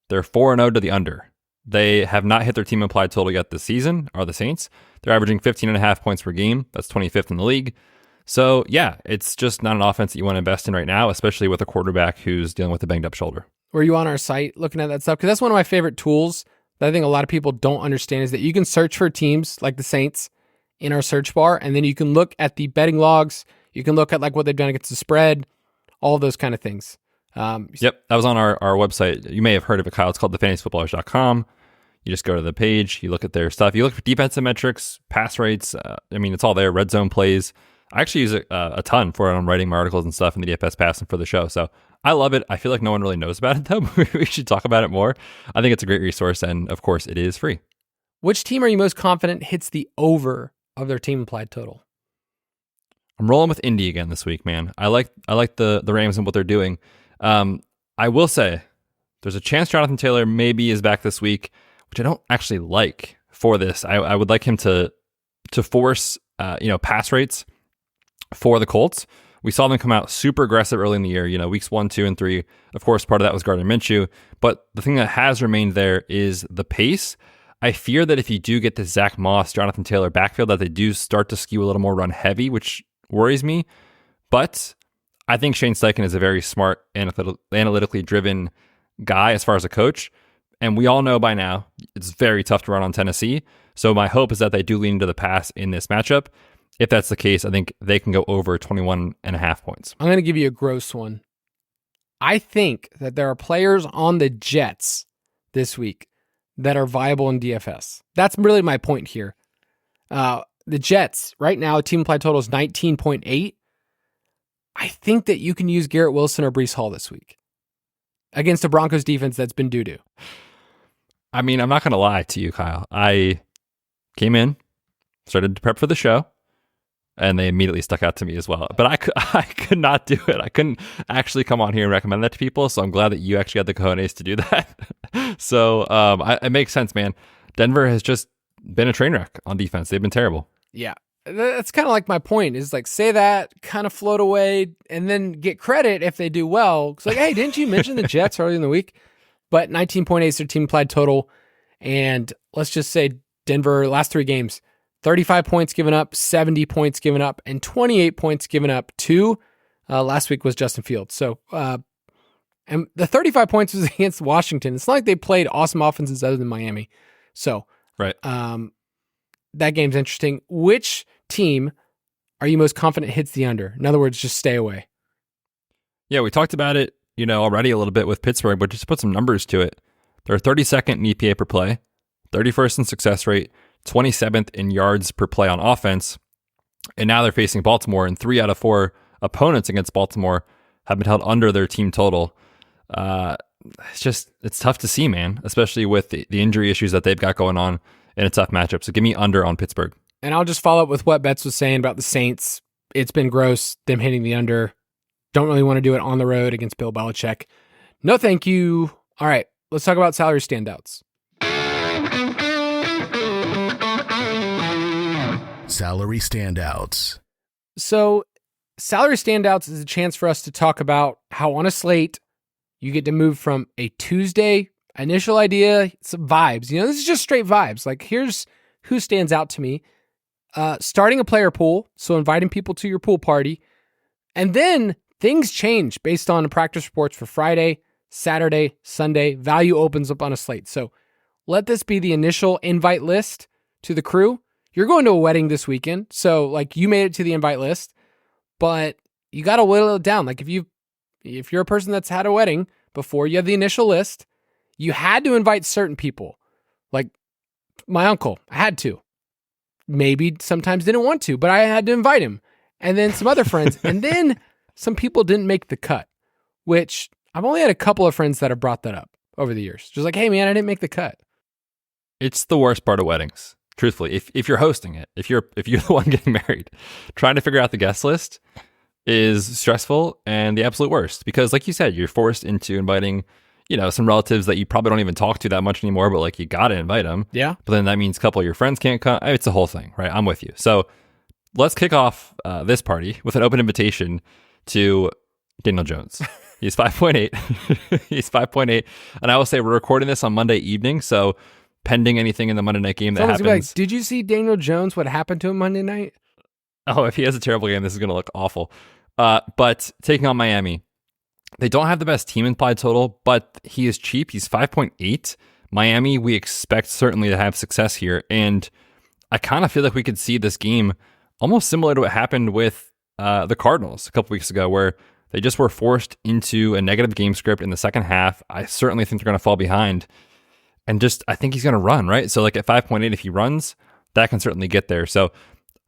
They're 4-0 to the under. They have not hit their team implied total yet this season, are the Saints. They're averaging 15.5 points per game. That's 25th in the league. So, yeah, it's just not an offense that you want to invest in right now, especially with a quarterback who's dealing with a banged-up shoulder. Were you on our site looking at that stuff? Because that's one of my favorite tools that I think a lot of people don't understand is that you can search for teams like the Saints in our search bar, and then you can look at the betting logs. You can look at what they've done against the spread, all those kind of things. Yep, that was on our website. You may have heard of it, Kyle. It's called thefantasyfootballers.com. You just go to the page, you look at their stuff. You look for defensive metrics, pass rates. It's all there. Red zone plays. I actually use it a ton for it. I'm writing my articles and stuff in the DFS Pass and for the show. So I love it. I feel like no one really knows about it, though. We should talk about it more. I think it's a great resource. And of course, it is free. Which team are you most confident hits the over of their team implied total? I'm rolling with Indy again this week, man. I like the Rams and what they're doing. I will say there's a chance Jonathan Taylor maybe is back this week, which I don't actually like for this. I would like him to force pass rates for the Colts, We saw them come out super aggressive early in the year, weeks 1, 2, and 3. Of course, part of that was Gardner Minshew. But the thing that has remained there is the pace. I fear that if you do get the Zach Moss, Jonathan Taylor backfield, that they do start to skew a little more run heavy, which worries me. But I think Shane Steichen is a very smart, analytically driven guy as far as a coach. And we all know by now, it's very tough to run on Tennessee. So my hope is that they do lean into the pass in this matchup. If that's the case, I think they can go over 21.5 points. I'm going to give you a gross one. I think that there are players on the Jets this week that are viable in DFS. That's really my point here. The Jets, right now, team implied total is 19.8. I think that you can use Garrett Wilson or Breece Hall this week against a Broncos defense that's been doo-doo. I mean, I'm not going to lie to you, Kyle. I came in, started to prep for the show, and they immediately stuck out to me as well. But I could not do it. I couldn't actually come on here and recommend that to people, so I'm glad that you actually had the cojones to do that. So it makes sense, man. Denver has just been a train wreck on defense. They've been terrible. Yeah. That's kind of like my point, is like, say that, kind of float away, and then get credit if they do well. It's like, hey, didn't you mention the Jets early in the week? But 19.8 is their team implied total. And let's just say Denver, last 3 games, 35 points given up, 70 points given up, and 28 points given up to last week was Justin Fields. So, and the 35 points was against Washington. It's not like they played awesome offenses other than Miami. So, right. That game's interesting. Which team are you most confident hits the under? In other words, just stay away. Yeah, we talked about it, already a little bit with Pittsburgh, but just to put some numbers to it. They're 32nd in EPA per play, 31st in success rate, 27th in yards per play on offense. And now they're facing Baltimore, and 3 out of 4 opponents against Baltimore have been held under their team total. It's tough to see, man, especially with the injury issues that they've got going on in a tough matchup. So give me under on Pittsburgh. And I'll just follow up with what Betz was saying about the Saints. It's been gross, them hitting the under. Don't really want to do it on the road against Bill Belichick. No, thank you. All right, let's talk about salary standouts. Salary standouts. So salary standouts is a chance for us to talk about how on a slate you get to move from a Tuesday initial idea, some vibes. This is just straight vibes. Like, here's who stands out to me. Starting a player pool, so inviting people to your pool party. And then things change based on the practice reports for Friday, Saturday, Sunday. Value opens up on a slate. So let this be the initial invite list to the crew. You're going to a wedding this weekend, so like you made it to the invite list, but you got to whittle it down. Like if you're a person that's had a wedding before, you have the initial list. You had to invite certain people, like my uncle. I had to. Maybe sometimes didn't want to, but I had to invite him, and then some other friends, and then some people didn't make the cut. Which I've only had a couple of friends that have brought that up over the years. Just like, hey man, I didn't make the cut. It's the worst part of weddings. Truthfully, if you're hosting it, if you're the one getting married, trying to figure out the guest list is stressful and the absolute worst, because like you said, you're forced into inviting, some relatives that you probably don't even talk to that much anymore, but like you got to invite them. Yeah. But then that means a couple of your friends can't come. It's a whole thing, right? I'm with you. So let's kick off this party with an open invitation to Daniel Jones. He's 5.8. He's 5.8. And I will say we're recording this on Monday evening, so pending anything in the Monday night game that happens. Like, did you see Daniel Jones, what happened to him Monday night? Oh, if he has a terrible game, this is going to look awful. But taking on Miami, they don't have the best team implied total, but he is cheap. He's 5.8. Miami, we expect certainly to have success here. And I kind of feel like we could see this game almost similar to what happened with the Cardinals a couple weeks ago, where they just were forced into a negative game script in the second half. I certainly think they're going to fall behind. And I think he's going to run, right? So like at 5.8, if he runs, that can certainly get there. So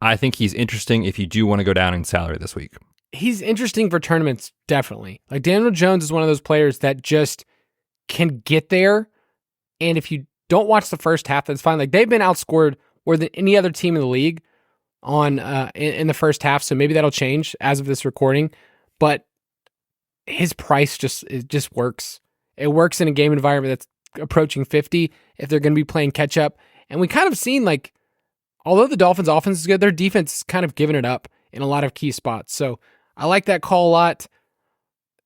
I think he's interesting if you do want to go down in salary this week. He's interesting for tournaments, definitely. Like Daniel Jones is one of those players that just can get there. And if you don't watch the first half, that's fine. Like they've been outscored more than any other team in the league on in the first half. So maybe that'll change as of this recording. But his price just works. It works in a game environment that's approaching 50 if they're going to be playing catch up. And we kind of seen, like, although the Dolphins offense is good, their defense is kind of giving it up in a lot of key spots. So I like that call a lot.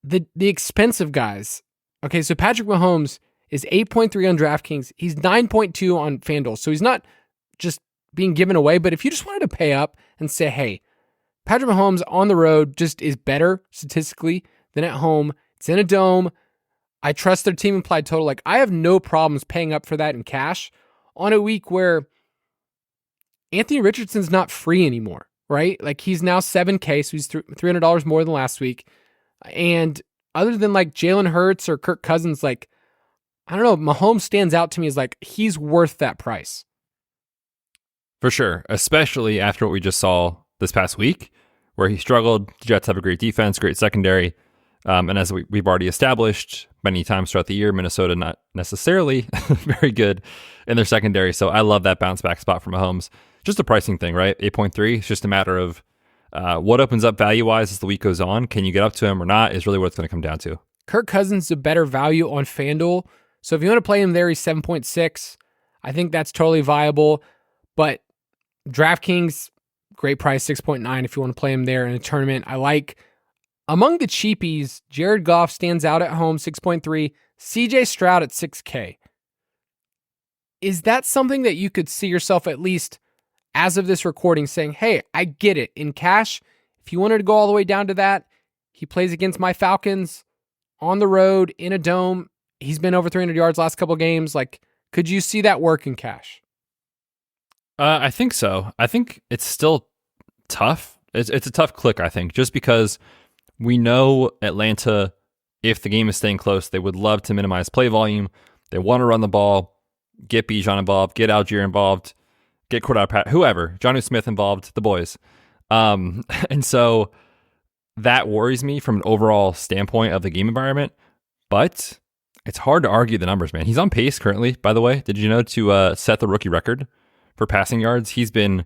The expensive guys. Okay, so Patrick Mahomes is 8.3 on DraftKings. He's 9.2 on FanDuel. So he's not just being given away, but if you just wanted to pay up and say, hey, Patrick Mahomes on the road just is better statistically than at home. It's in a dome. I trust their team implied total. Like, I have no problems paying up for that in cash on a week where Anthony Richardson's not free anymore, right? Like, he's now $7K, so he's $300 more than last week. And other than like Jalen Hurts or Kirk Cousins, like, I don't know, Mahomes stands out to me as like, he's worth that price. For sure, especially after what we just saw this past week, where he struggled. The Jets have a great defense, great secondary. And as we've already established many times throughout the year, Minnesota not necessarily very good in their secondary. So I love that bounce back spot for Mahomes. Just a pricing thing, right? 8.3. It's just a matter of what opens up value-wise as the week goes on. Can you get up to him or not is really what it's going to come down to. Kirk Cousins is a better value on FanDuel. So if you want to play him there, he's 7.6. I think that's totally viable. But DraftKings, great price, 6.9 if you want to play him there in a tournament. I like, among the cheapies, Jared Goff stands out at home, 6.3. CJ Stroud at 6K. Is that something that you could see yourself, at least as of this recording, saying, hey, I get it. In cash, if you wanted to go all the way down to that, he plays against my Falcons on the road in a dome. He's been over 300 yards last couple games. Like, could you see that work in cash? I think so. I think it's still tough. It's a tough click, I think, just because we know Atlanta, if the game is staying close, they would love to minimize play volume. They want to run the ball, get Bijan involved, get Algier involved, get Cordell Pat, whoever, Jonnu Smith involved, the boys. And so that worries me from an overall standpoint of the game environment. But it's hard to argue the numbers, man. He's on pace currently, by the way. Did you know, to set the rookie record for passing yards? He's been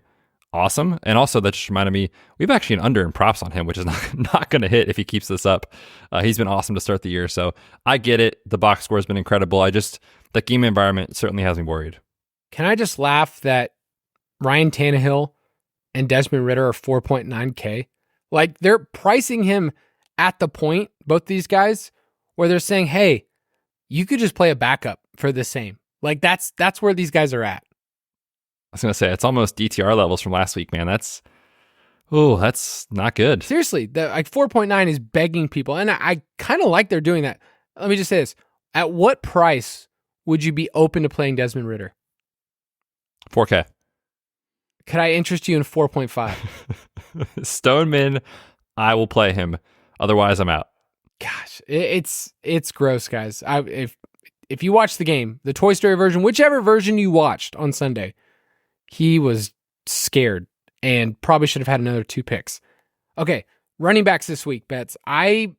awesome. And also, that just reminded me, we have actually an under in props on him, which is not going to hit if he keeps this up. He's been awesome to start the year. So I get it. The box score has been incredible. The game environment certainly has me worried. Can I just laugh that Ryan Tannehill and Desmond Ridder are 4.9K? Like, they're pricing him at the point, both these guys, where they're saying, hey, you could just play a backup for the same. Like, that's where these guys are at. I was going to say, it's almost DTR levels from last week, man. That's not good. Seriously, like 4.9 is begging people. And I kind of like they're doing that. Let me just say this. At what price would you be open to playing Desmond Ridder? 4K. Could I interest you in 4.5? Stoneman, I will play him. Otherwise, I'm out. Gosh, it's gross, guys. If you watch the game, the Toy Story version, whichever version you watched on Sunday, he was scared and probably should have had another 2 picks. Okay, running backs this week, Betz. I'm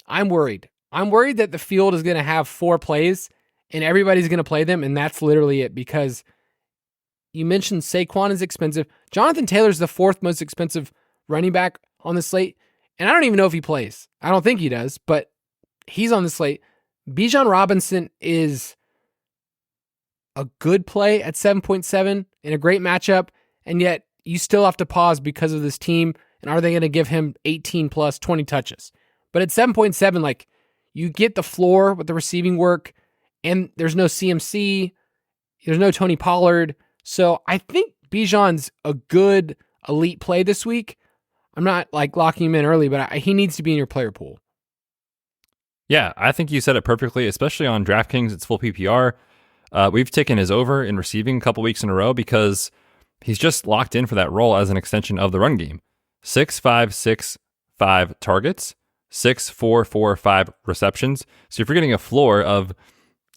worried. I'm worried that the field is going to have 4 plays and everybody's going to play them, and that's literally it, because you mentioned Saquon is expensive. Jonathan Taylor's the 4th most expensive running back on the slate, and I don't even know if he plays. I don't think he does, but he's on the slate. Bijan Robinson is a good play at 7.7 in a great matchup, and yet you still have to pause because of this team, and are they going to give him 18 plus 20 touches? But at 7.7, like, you get the floor with the receiving work, and there's no CMC, there's no Tony Pollard, so I think Bijan's a good elite play this week. I'm not like locking him in early, but he needs to be in your player pool. Yeah, I think you said it perfectly, especially on DraftKings. It's full PPR. We've taken his over in receiving a couple weeks in a row because he's just locked in for that role as an extension of the run game. 6.5, 6.5 targets, 6.4, 4.5 receptions. So if you're getting a floor of,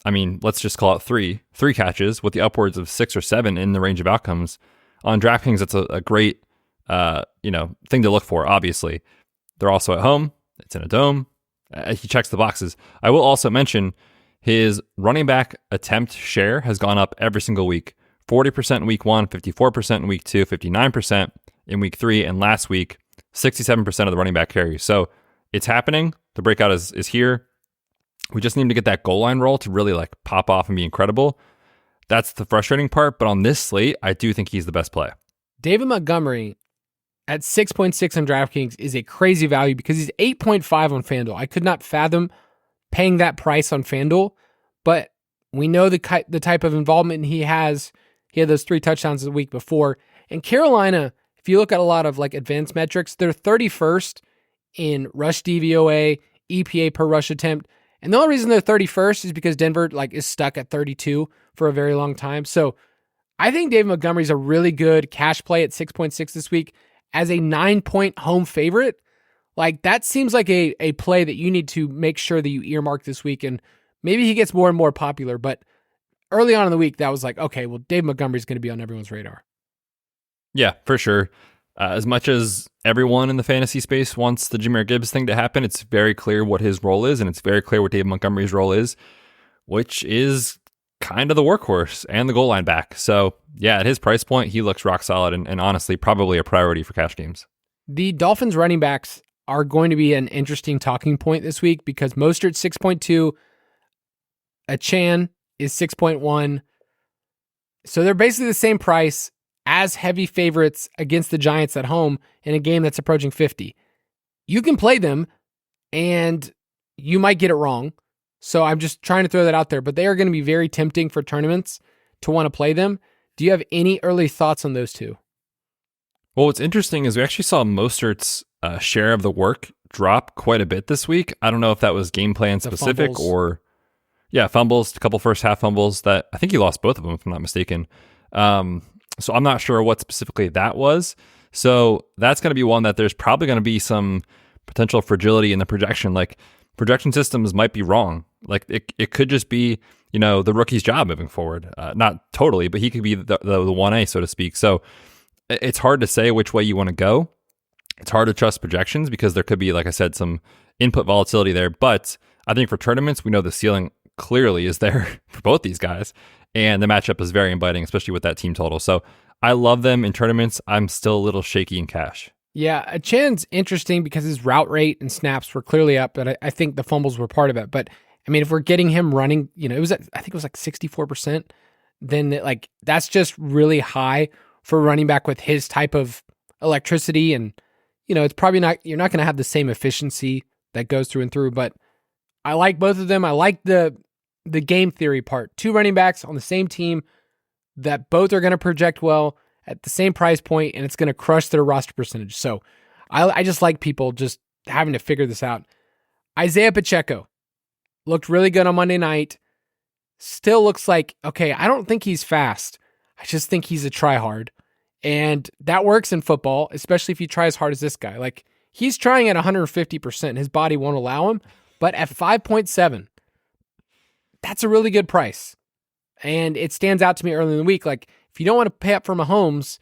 let's just call it three catches with the upwards of 6 or 7 in the range of outcomes. On DraftKings, that's a great thing to look for, obviously. They're also at home. It's in a dome. He checks the boxes. I will also mention his running back attempt share has gone up every single week. 40% in week 1, 54% in week 2, 59% in week 3, and last week, 67% of the running back carries. So it's happening. The breakout is here. We just need to get that goal line roll to really like pop off and be incredible. That's the frustrating part. But on this slate, I do think he's the best play. David Montgomery at 6.6 on DraftKings is a crazy value because he's 8.5 on FanDuel. I could not fathom paying that price on FanDuel, but we know the type of involvement he has. He had those 3 touchdowns the week before. And Carolina, if you look at a lot of like advanced metrics, they're 31st in rush DVOA, EPA per rush attempt. And the only reason they're 31st is because Denver like is stuck at 32 for a very long time. So I think David Montgomery's a really good cash play at 6.6 this week as a 9-point home favorite. Like that seems like a play that you need to make sure that you earmark this week. And maybe he gets more and more popular, but early on in the week, that was like, okay, well, Dave Montgomery's going to be on everyone's radar. Yeah, for sure. As much as everyone in the fantasy space wants the Jahmyr Gibbs thing to happen, it's very clear what his role is, and it's very clear what Dave Montgomery's role is, which is kind of the workhorse and the goal line back. So yeah, at his price point, he looks rock solid and honestly probably a priority for cash games. The Dolphins running backs are going to be an interesting talking point this week because Mostert's 6.2, Achane is 6.1. So they're basically the same price as heavy favorites against the Giants at home in a game that's approaching 50. You can play them and you might get it wrong. So I'm just trying to throw that out there, but they are going to be very tempting for tournaments to want to play them. Do you have any early thoughts on those two? Well, what's interesting is we actually saw Mostert's share of the work drop quite a bit this week. I don't know if that was game plan specific or fumbles, a couple first half fumbles that I think he lost both of them, if I'm not mistaken. So I'm not sure what specifically that was. So that's going to be one that there's probably going to be some potential fragility in the projection. Like projection systems might be wrong. Like it could just be, the rookie's job moving forward. Not totally, but he could be the 1A, so to speak. So it's hard to say which way you want to go. It's hard to trust projections because there could be, like I said, some input volatility there. But I think for tournaments, we know the ceiling clearly is there for both these guys. And the matchup is very inviting, especially with that team total. So I love them in tournaments. I'm still a little shaky in cash. Yeah, Achane's interesting because his route rate and snaps were clearly up, but I think the fumbles were part of it. But I mean, if we're getting him running, it was I think it was like 64%, then that's just really high for running back with his type of electricity. And, it's probably you're not going to have the same efficiency that goes through and through, but I like both of them. I like the game theory part. 2 running backs on the same team that both are going to project well at the same price point, and it's going to crush their roster percentage. So I just like people just having to figure this out. Isaiah Pacheco looked really good on Monday night. Still looks like, okay, I don't think he's fast. I just think he's a tryhard. And that works in football, especially if you try as hard as this guy. Like, he's trying at 150%. His body won't allow him. But at 5.7, that's a really good price. And it stands out to me early in the week. Like, if you don't want to pay up for Mahomes,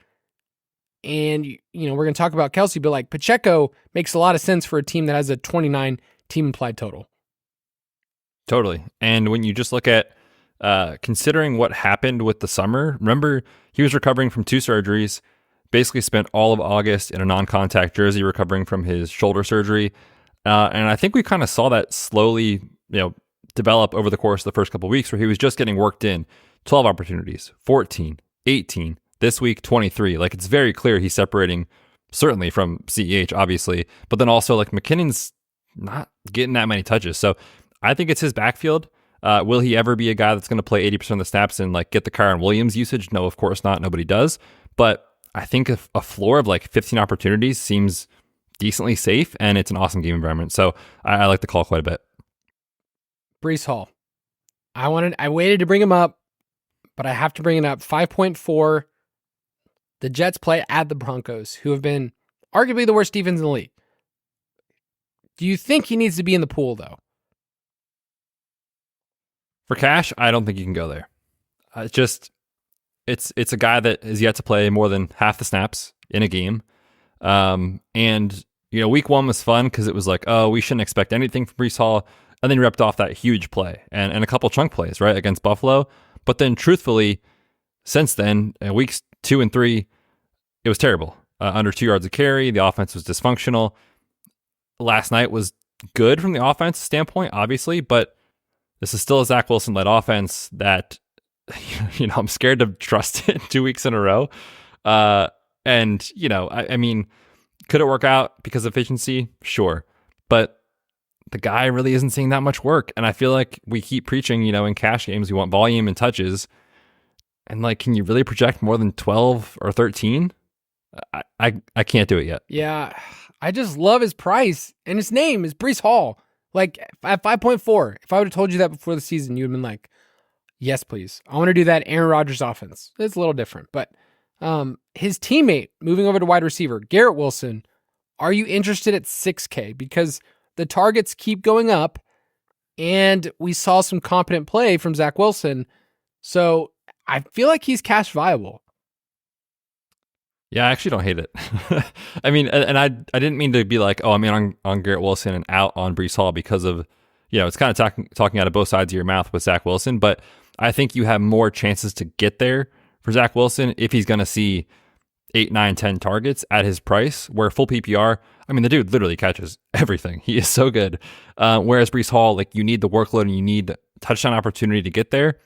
and, we're going to talk about Kelsey, but like Pacheco makes a lot of sense for a team that has a 29 team implied total. Totally. And when you just look at considering what happened with the summer, remember he was recovering from 2 surgeries, basically spent all of August in a non-contact jersey recovering from his shoulder surgery. And I think we kind of saw that slowly, develop over the course of the first couple of weeks where he was just getting worked in. 12 opportunities, 14, 18, this week 23. Like, it's very clear he's separating certainly from CEH, obviously, but then also like McKinnon's not getting that many touches. So I think it's his backfield. Will he ever be a guy that's going to play 80% of the snaps and like get the Kyren Williams usage? No, of course not. Nobody does. But I think a floor of like 15 opportunities seems decently safe, and it's an awesome game environment. So I like the call quite a bit. Breece Hall. I waited to bring him up, but I have to bring it up. 5.4. The Jets play at the Broncos, who have been arguably the worst defense in the league. Do you think he needs to be in the pool, though? For cash, I don't think you can go there. It's a guy that is yet to play more than half the snaps in a game. And week 1 was fun because it was like, oh, we shouldn't expect anything from Breece Hall. And then he ripped off that huge play and a couple chunk plays, right, against Buffalo. But then truthfully, since then, weeks 2 and 3, it was terrible. Under 2 yards a carry. The offense was dysfunctional. Last night was good from the offense standpoint, obviously, but this is still a Zach Wilson-led offense that, I'm scared to trust it 2 weeks in a row. I mean, Could it work out because of efficiency? Sure. But the guy really isn't seeing that much work. And I feel like we keep preaching, in cash games, we want volume and touches. And can you really project more than 12 or 13? I can't do it yet. Yeah, I just love his price. And his name is Breece Hall. At 5.4, if I would have told you that before the season, you would have been like, yes, please. I want to do that Aaron Rodgers offense. It's a little different. But his teammate, moving over to wide receiver, Garrett Wilson, are you interested at 6K? Because the targets keep going up, and we saw some competent play from Zach Wilson. So I feel like he's cash viable. Yeah, I actually don't hate it. I mean, and I didn't mean to be like, oh, I'm in on Garrett Wilson and out on Breece Hall because of, it's kind of talking out of both sides of your mouth with Zach Wilson. But I think you have more chances to get there for Zach Wilson if he's going to see 8, 9, 10 targets at his price, where full PPR, I mean, the dude literally catches everything. He is so good. Whereas Breece Hall, you need the workload and you need touchdown opportunity to get there.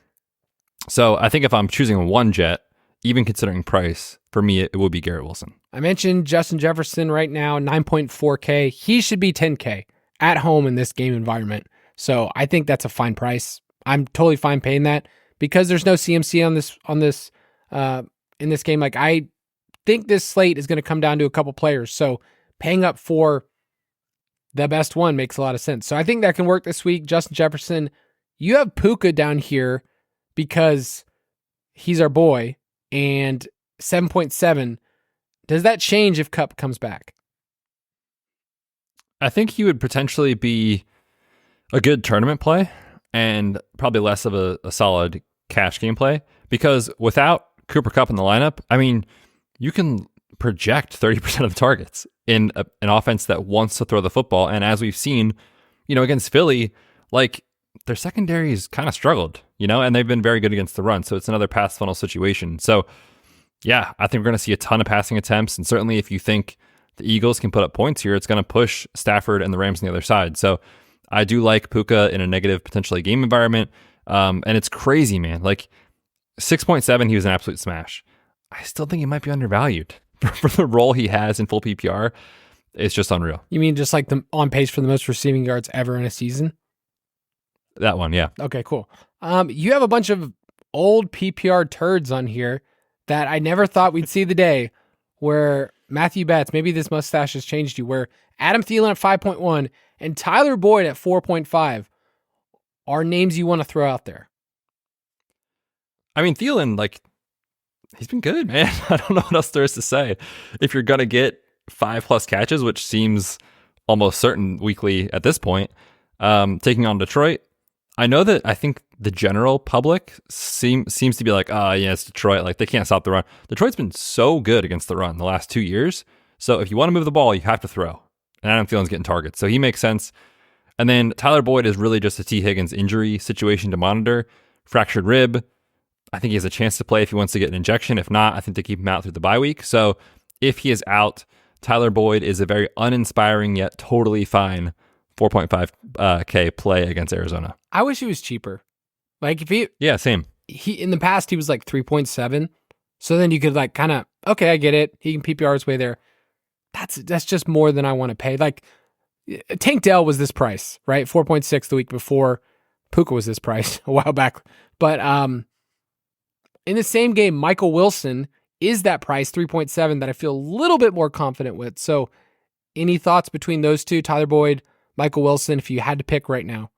So I think if I'm choosing one jet, even considering price, for me, it would be Garrett Wilson. I mentioned Justin Jefferson right now, 9.4K. He should be 10K at home in this game environment. So I think that's a fine price. I'm totally fine paying that because there's no CMC in this game. I think this slate is going to come down to a couple players. So paying up for the best one makes a lot of sense. So I think that can work this week. Justin Jefferson, you have Puka down here because he's our boy, and 7.7. Does that change if Kupp comes back? I think he would potentially be a good tournament play and probably less of a solid cash game play, because without Cooper Kupp in the lineup, I mean, you can project 30% of the targets in an offense that wants to throw the football. And as we've seen, against Philly, their secondary has kind of struggled, and they've been very good against the run. So it's another pass funnel situation. So yeah, I think we're going to see a ton of passing attempts. And certainly if you think the Eagles can put up points here, it's going to push Stafford and the Rams on the other side. So I do like Puka in a negative, potentially game environment. And it's crazy, man. 6.7, he was an absolute smash. I still think he might be undervalued for the role he has in full PPR. It's just unreal. You mean just on pace for the most receiving yards ever in a season? That one, yeah. Okay, cool. You have a bunch of old PPR turds on here that I never thought we'd see the day, where Matthew Betz, maybe this mustache has changed you, where Adam Thielen at 5.1 and Tyler Boyd at 4.5 are names you want to throw out there. I mean, Thielen, he's been good, man. I don't know what else there is to say. If you're going to get 5+ catches, which seems almost certain weekly at this point, taking on Detroit, I think the general public seems to be like, it's Detroit. They can't stop the run. Detroit's been so good against the run the last 2 years. So if you want to move the ball, you have to throw. And Adam Thielen's getting targets. So he makes sense. And then Tyler Boyd is really just a T. Higgins injury situation to monitor. Fractured rib. I think he has a chance to play if he wants to get an injection. If not, I think they keep him out through the bye week. So if he is out, Tyler Boyd is a very uninspiring yet totally fine 4.5K play against Arizona. I wish he was cheaper. Yeah, same. He in the past he was 3.7. So then you could okay, I get it. He can PPR his way there. That's just more than I want to pay. Tank Dell was this price, right? 4.6 the week before. Puka was this price a while back. But in the same game, Michael Wilson is that price, 3.7, that I feel a little bit more confident with. So any thoughts between those two, Tyler Boyd, Michael Wilson, if you had to pick right now?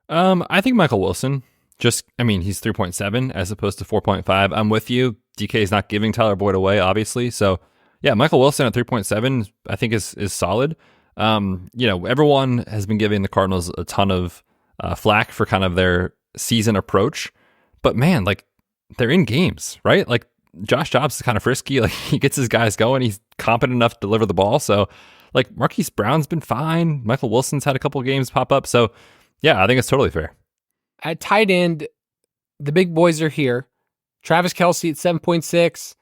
I think Michael Wilson, he's 3.7 as opposed to 4.5. I'm with you. DK is not giving Tyler Boyd away, obviously. So yeah, Michael Wilson at 3.7, I think is solid. Everyone has been giving the Cardinals a ton of flack for kind of their season approach, but man, they're in games, right? Josh Dobbs is kind of frisky. He gets his guys going. He's competent enough to deliver the ball. So Marquise Brown's been fine. Michael Wilson's had a couple of games pop up. So yeah, I think it's totally fair. At tight end, the big boys are here. Travis Kelce at 7.6,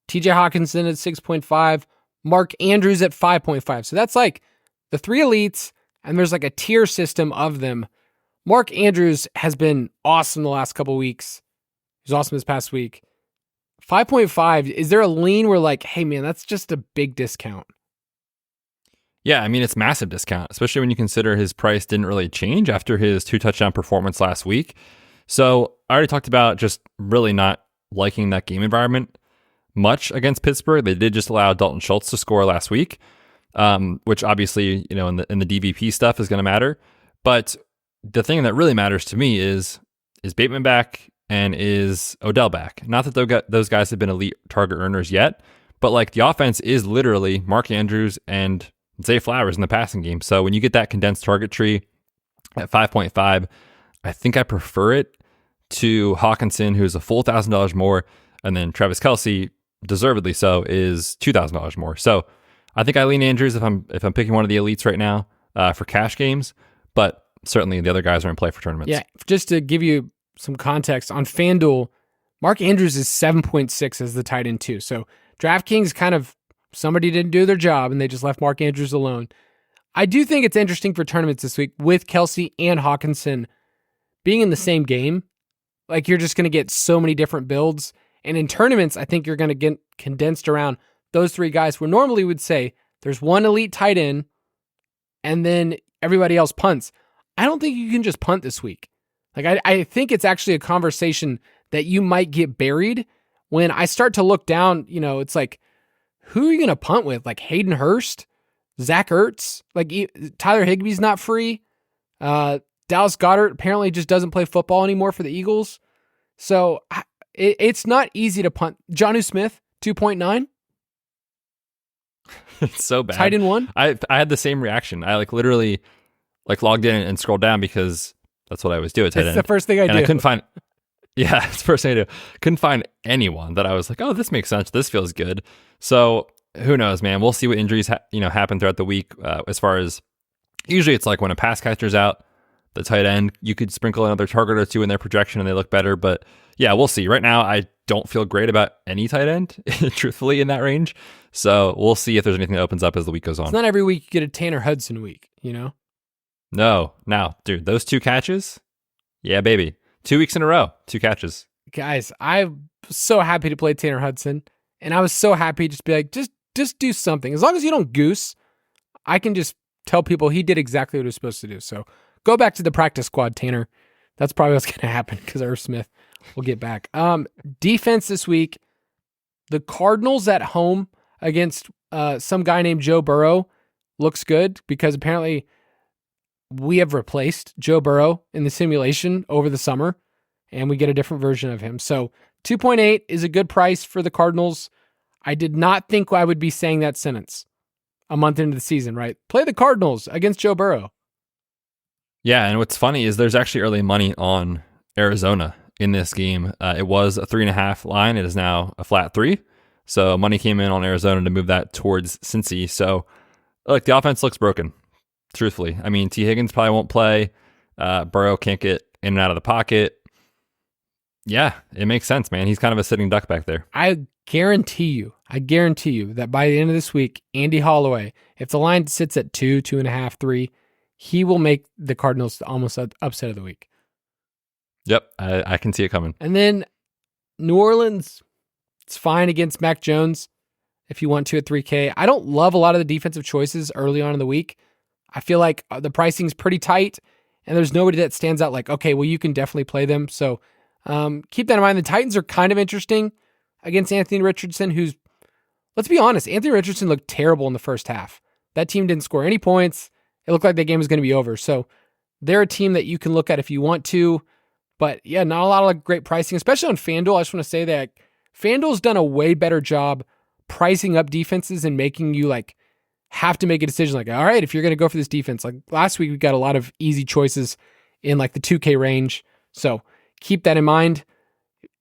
TJ Hawkinson at 6.5, Mark Andrews at 5.5. So that's the three elites, and there's a tier system of them. Mark Andrews has been awesome the last couple of weeks. He was awesome this past week. 5.5. Is there a lean where like, hey man, that's just a big discount? Yeah, I mean, it's massive discount, especially when you consider his price didn't really change after his 2-touchdown performance last week. So I already talked about just really not liking that game environment much against Pittsburgh. They did just allow Dalton Schultz to score last week, which obviously, in the DVP stuff is going to matter. But the thing that really matters to me is Bateman back and is Odell back? Not that those guys have been elite target earners yet, but like the offense is literally Mark Andrews and Zay Flowers in the passing game. So when you get that condensed target tree at 5.5, I think I prefer it to Hawkinson, who's a full $1,000 more, and then Travis Kelce, deservedly so, is $2,000 more. So I think I lean Andrews if I'm picking one of the elites right now for cash games, but certainly the other guys are in play for tournaments. Yeah, just to give you some context on FanDuel, Mark Andrews is 7.6 as the tight end too. So DraftKings kind of somebody didn't do their job and they just left Mark Andrews alone. I do think it's interesting for tournaments this week with Kelce and Hawkinson being in the same game. Like you're just going to get so many different builds. And in tournaments, I think you're going to get condensed around those three guys where normally would say there's one elite tight end and then everybody else punts. I don't think you can just punt this week. Like I think it's actually a conversation that you might get buried when I start to look down. It's like, who are you going to punt with? Like Hayden Hurst, Zach Ertz, like Tyler Higbee's not free. Dallas Goedert apparently just doesn't play football anymore for the Eagles. So it's not easy to punt. Jonnu Smith, 2.9. It's so bad. Tight end 1. I had the same reaction. I literally logged in and scrolled down because that's what I always do at tight end. It's the first thing I do. And I couldn't find, yeah, it's the first thing I do. Couldn't find anyone that I was like, oh, this makes sense. This feels good. So who knows, man? We'll see what injuries happen throughout the week. As far as usually it's like when a pass catcher's out, the tight end, you could sprinkle another target or two in their projection and they look better. But yeah, we'll see. Right now, I don't feel great about any tight end, truthfully, in that range. So we'll see if there's anything that opens up as the week goes on. It's not every week you get a Tanner Hudson week, No. Now, dude, those 2 catches, yeah, baby. 2 weeks in a row, 2 catches. Guys, I'm so happy to play Tanner Hudson. And I was so happy to just be like, just do something. As long as you don't goose, I can just tell people he did exactly what he was supposed to do. So go back to the practice squad, Tanner. That's probably what's going to happen because Irv Smith will get back. Defense this week, the Cardinals at home against some guy named Joe Burrow looks good because apparently we have replaced Joe Burrow in the simulation over the summer and we get a different version of him. So 2.8 is a good price for the Cardinals. I did not think I would be saying that sentence a month into the season, right? Play the Cardinals against Joe Burrow. Yeah, and what's funny is there's actually early money on Arizona in this game. It was a 3.5 line. It is now a flat 3. So money came in on Arizona to move that towards Cincy. So look, the offense looks broken, truthfully. I mean, T. Higgins probably won't play. Burrow can't get in and out of the pocket. Yeah, it makes sense, man. He's kind of a sitting duck back there. I guarantee you that by the end of this week, Andy Holloway, if the line sits at 2, 2.5, 3, he will make the Cardinals almost upset of the week. Yep, I can see it coming. And then New Orleans, it's fine against Mac Jones if you want to at 3K. I don't love a lot of the defensive choices early on in the week. I feel like the pricing's pretty tight, and there's nobody that stands out like, okay, well, you can definitely play them. So keep that in mind. The Titans are kind of interesting against Anthony Richardson, who's, let's be honest, Anthony Richardson looked terrible in the first half. That team didn't score any points. It looked like that game was going to be over. So they're a team that you can look at if you want to. But yeah, not a lot of great pricing, especially on FanDuel. I just want to say that FanDuel's done a way better job pricing up defenses and making you have to make a decision all right, if you're going to go for this defense. Like last week, we got a lot of easy choices in the 2K range. So keep that in mind.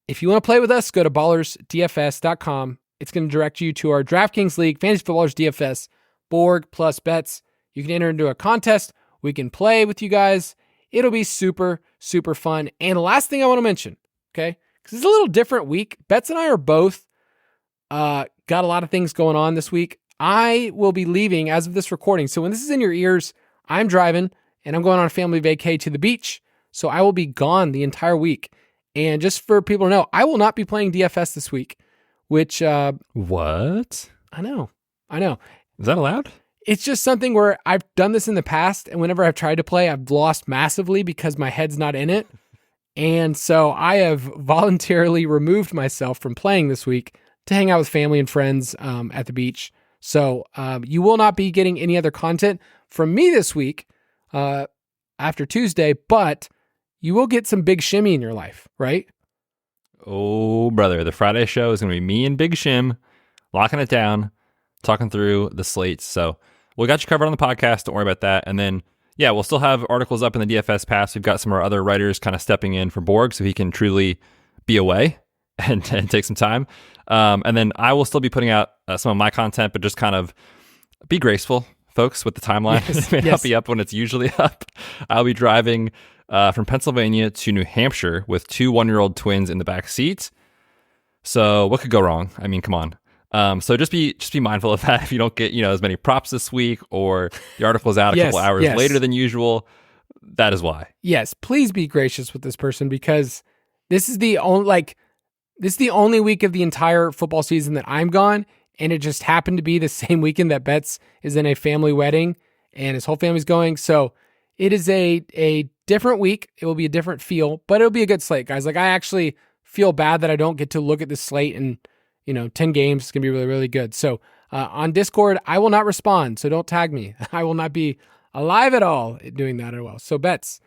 If you want to play with us, go to ballersdfs.com. It's going to direct you to our DraftKings League, Fantasy Footballers DFS, Borg plus Betz. You can enter into a contest. We can play with you guys. It'll be super, super fun. And the last thing I want to mention, okay, because it's a little different week. Betz and I are both got a lot of things going on this week. I will be leaving as of this recording. So when this is in your ears, I'm driving and I'm going on a family vacay to the beach. So I will be gone the entire week. And just for people to know, I will not be playing DFS this week. which What? I know. Is that allowed? It's just something where I've done this in the past, and whenever I've tried to play, I've lost massively because my head's not in it. And so I have voluntarily removed myself from playing this week to hang out with family and friends at the beach. So you will not be getting any other content from me this week after Tuesday, but you will get some Big Shimmy in your life, right? Oh, brother. The Friday show is going to be me and Big Shim locking it down, talking through the slates. So we got you covered on the podcast. Don't worry about that. And then, yeah, we'll still have articles up in the DFS Pass. We've got some of our other writers kind of stepping in for Borg so he can truly be away and take some time. And then I will still be putting out some of my content, but just kind of be graceful, folks, with the timeline. Yes, It may not be up when it's usually up. I'll be driving from Pennsylvania to New Hampshire with 2 one-year-old twins in the back seat. So what could go wrong? I mean, come on. So just be mindful of that. If you don't get, as many props this week, or the article's out a couple hours later than usual, that is why. Yes, please be gracious with this person, because this is the only week of the entire football season that I'm gone, and it just happened to be the same weekend that Betz is in a family wedding and his whole family's going. So it is a different week. It will be a different feel, but it'll be a good slate, guys. Like, I actually feel bad that I don't get to look at this slate and 10 games. It's going to be really, really good. So on Discord, I will not respond. So don't tag me. I will not be alive at all doing that at all. So Betz,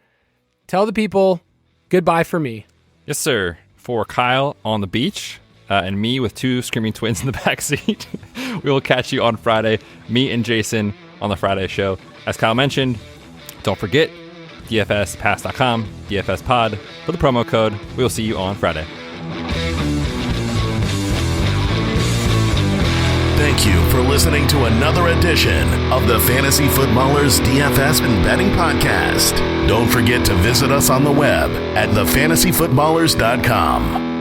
tell the people goodbye for me. Yes, sir. For Kyle on the beach and me with 2 screaming twins in the back seat, we will catch you on Friday. Me and Jason on the Friday show. As Kyle mentioned, don't forget dfspass.com, dfspod for the promo code. We will see you on Friday. Thank you for listening to another edition of the Fantasy Footballers DFS and Betting Podcast. Don't forget to visit us on the web at thefantasyfootballers.com.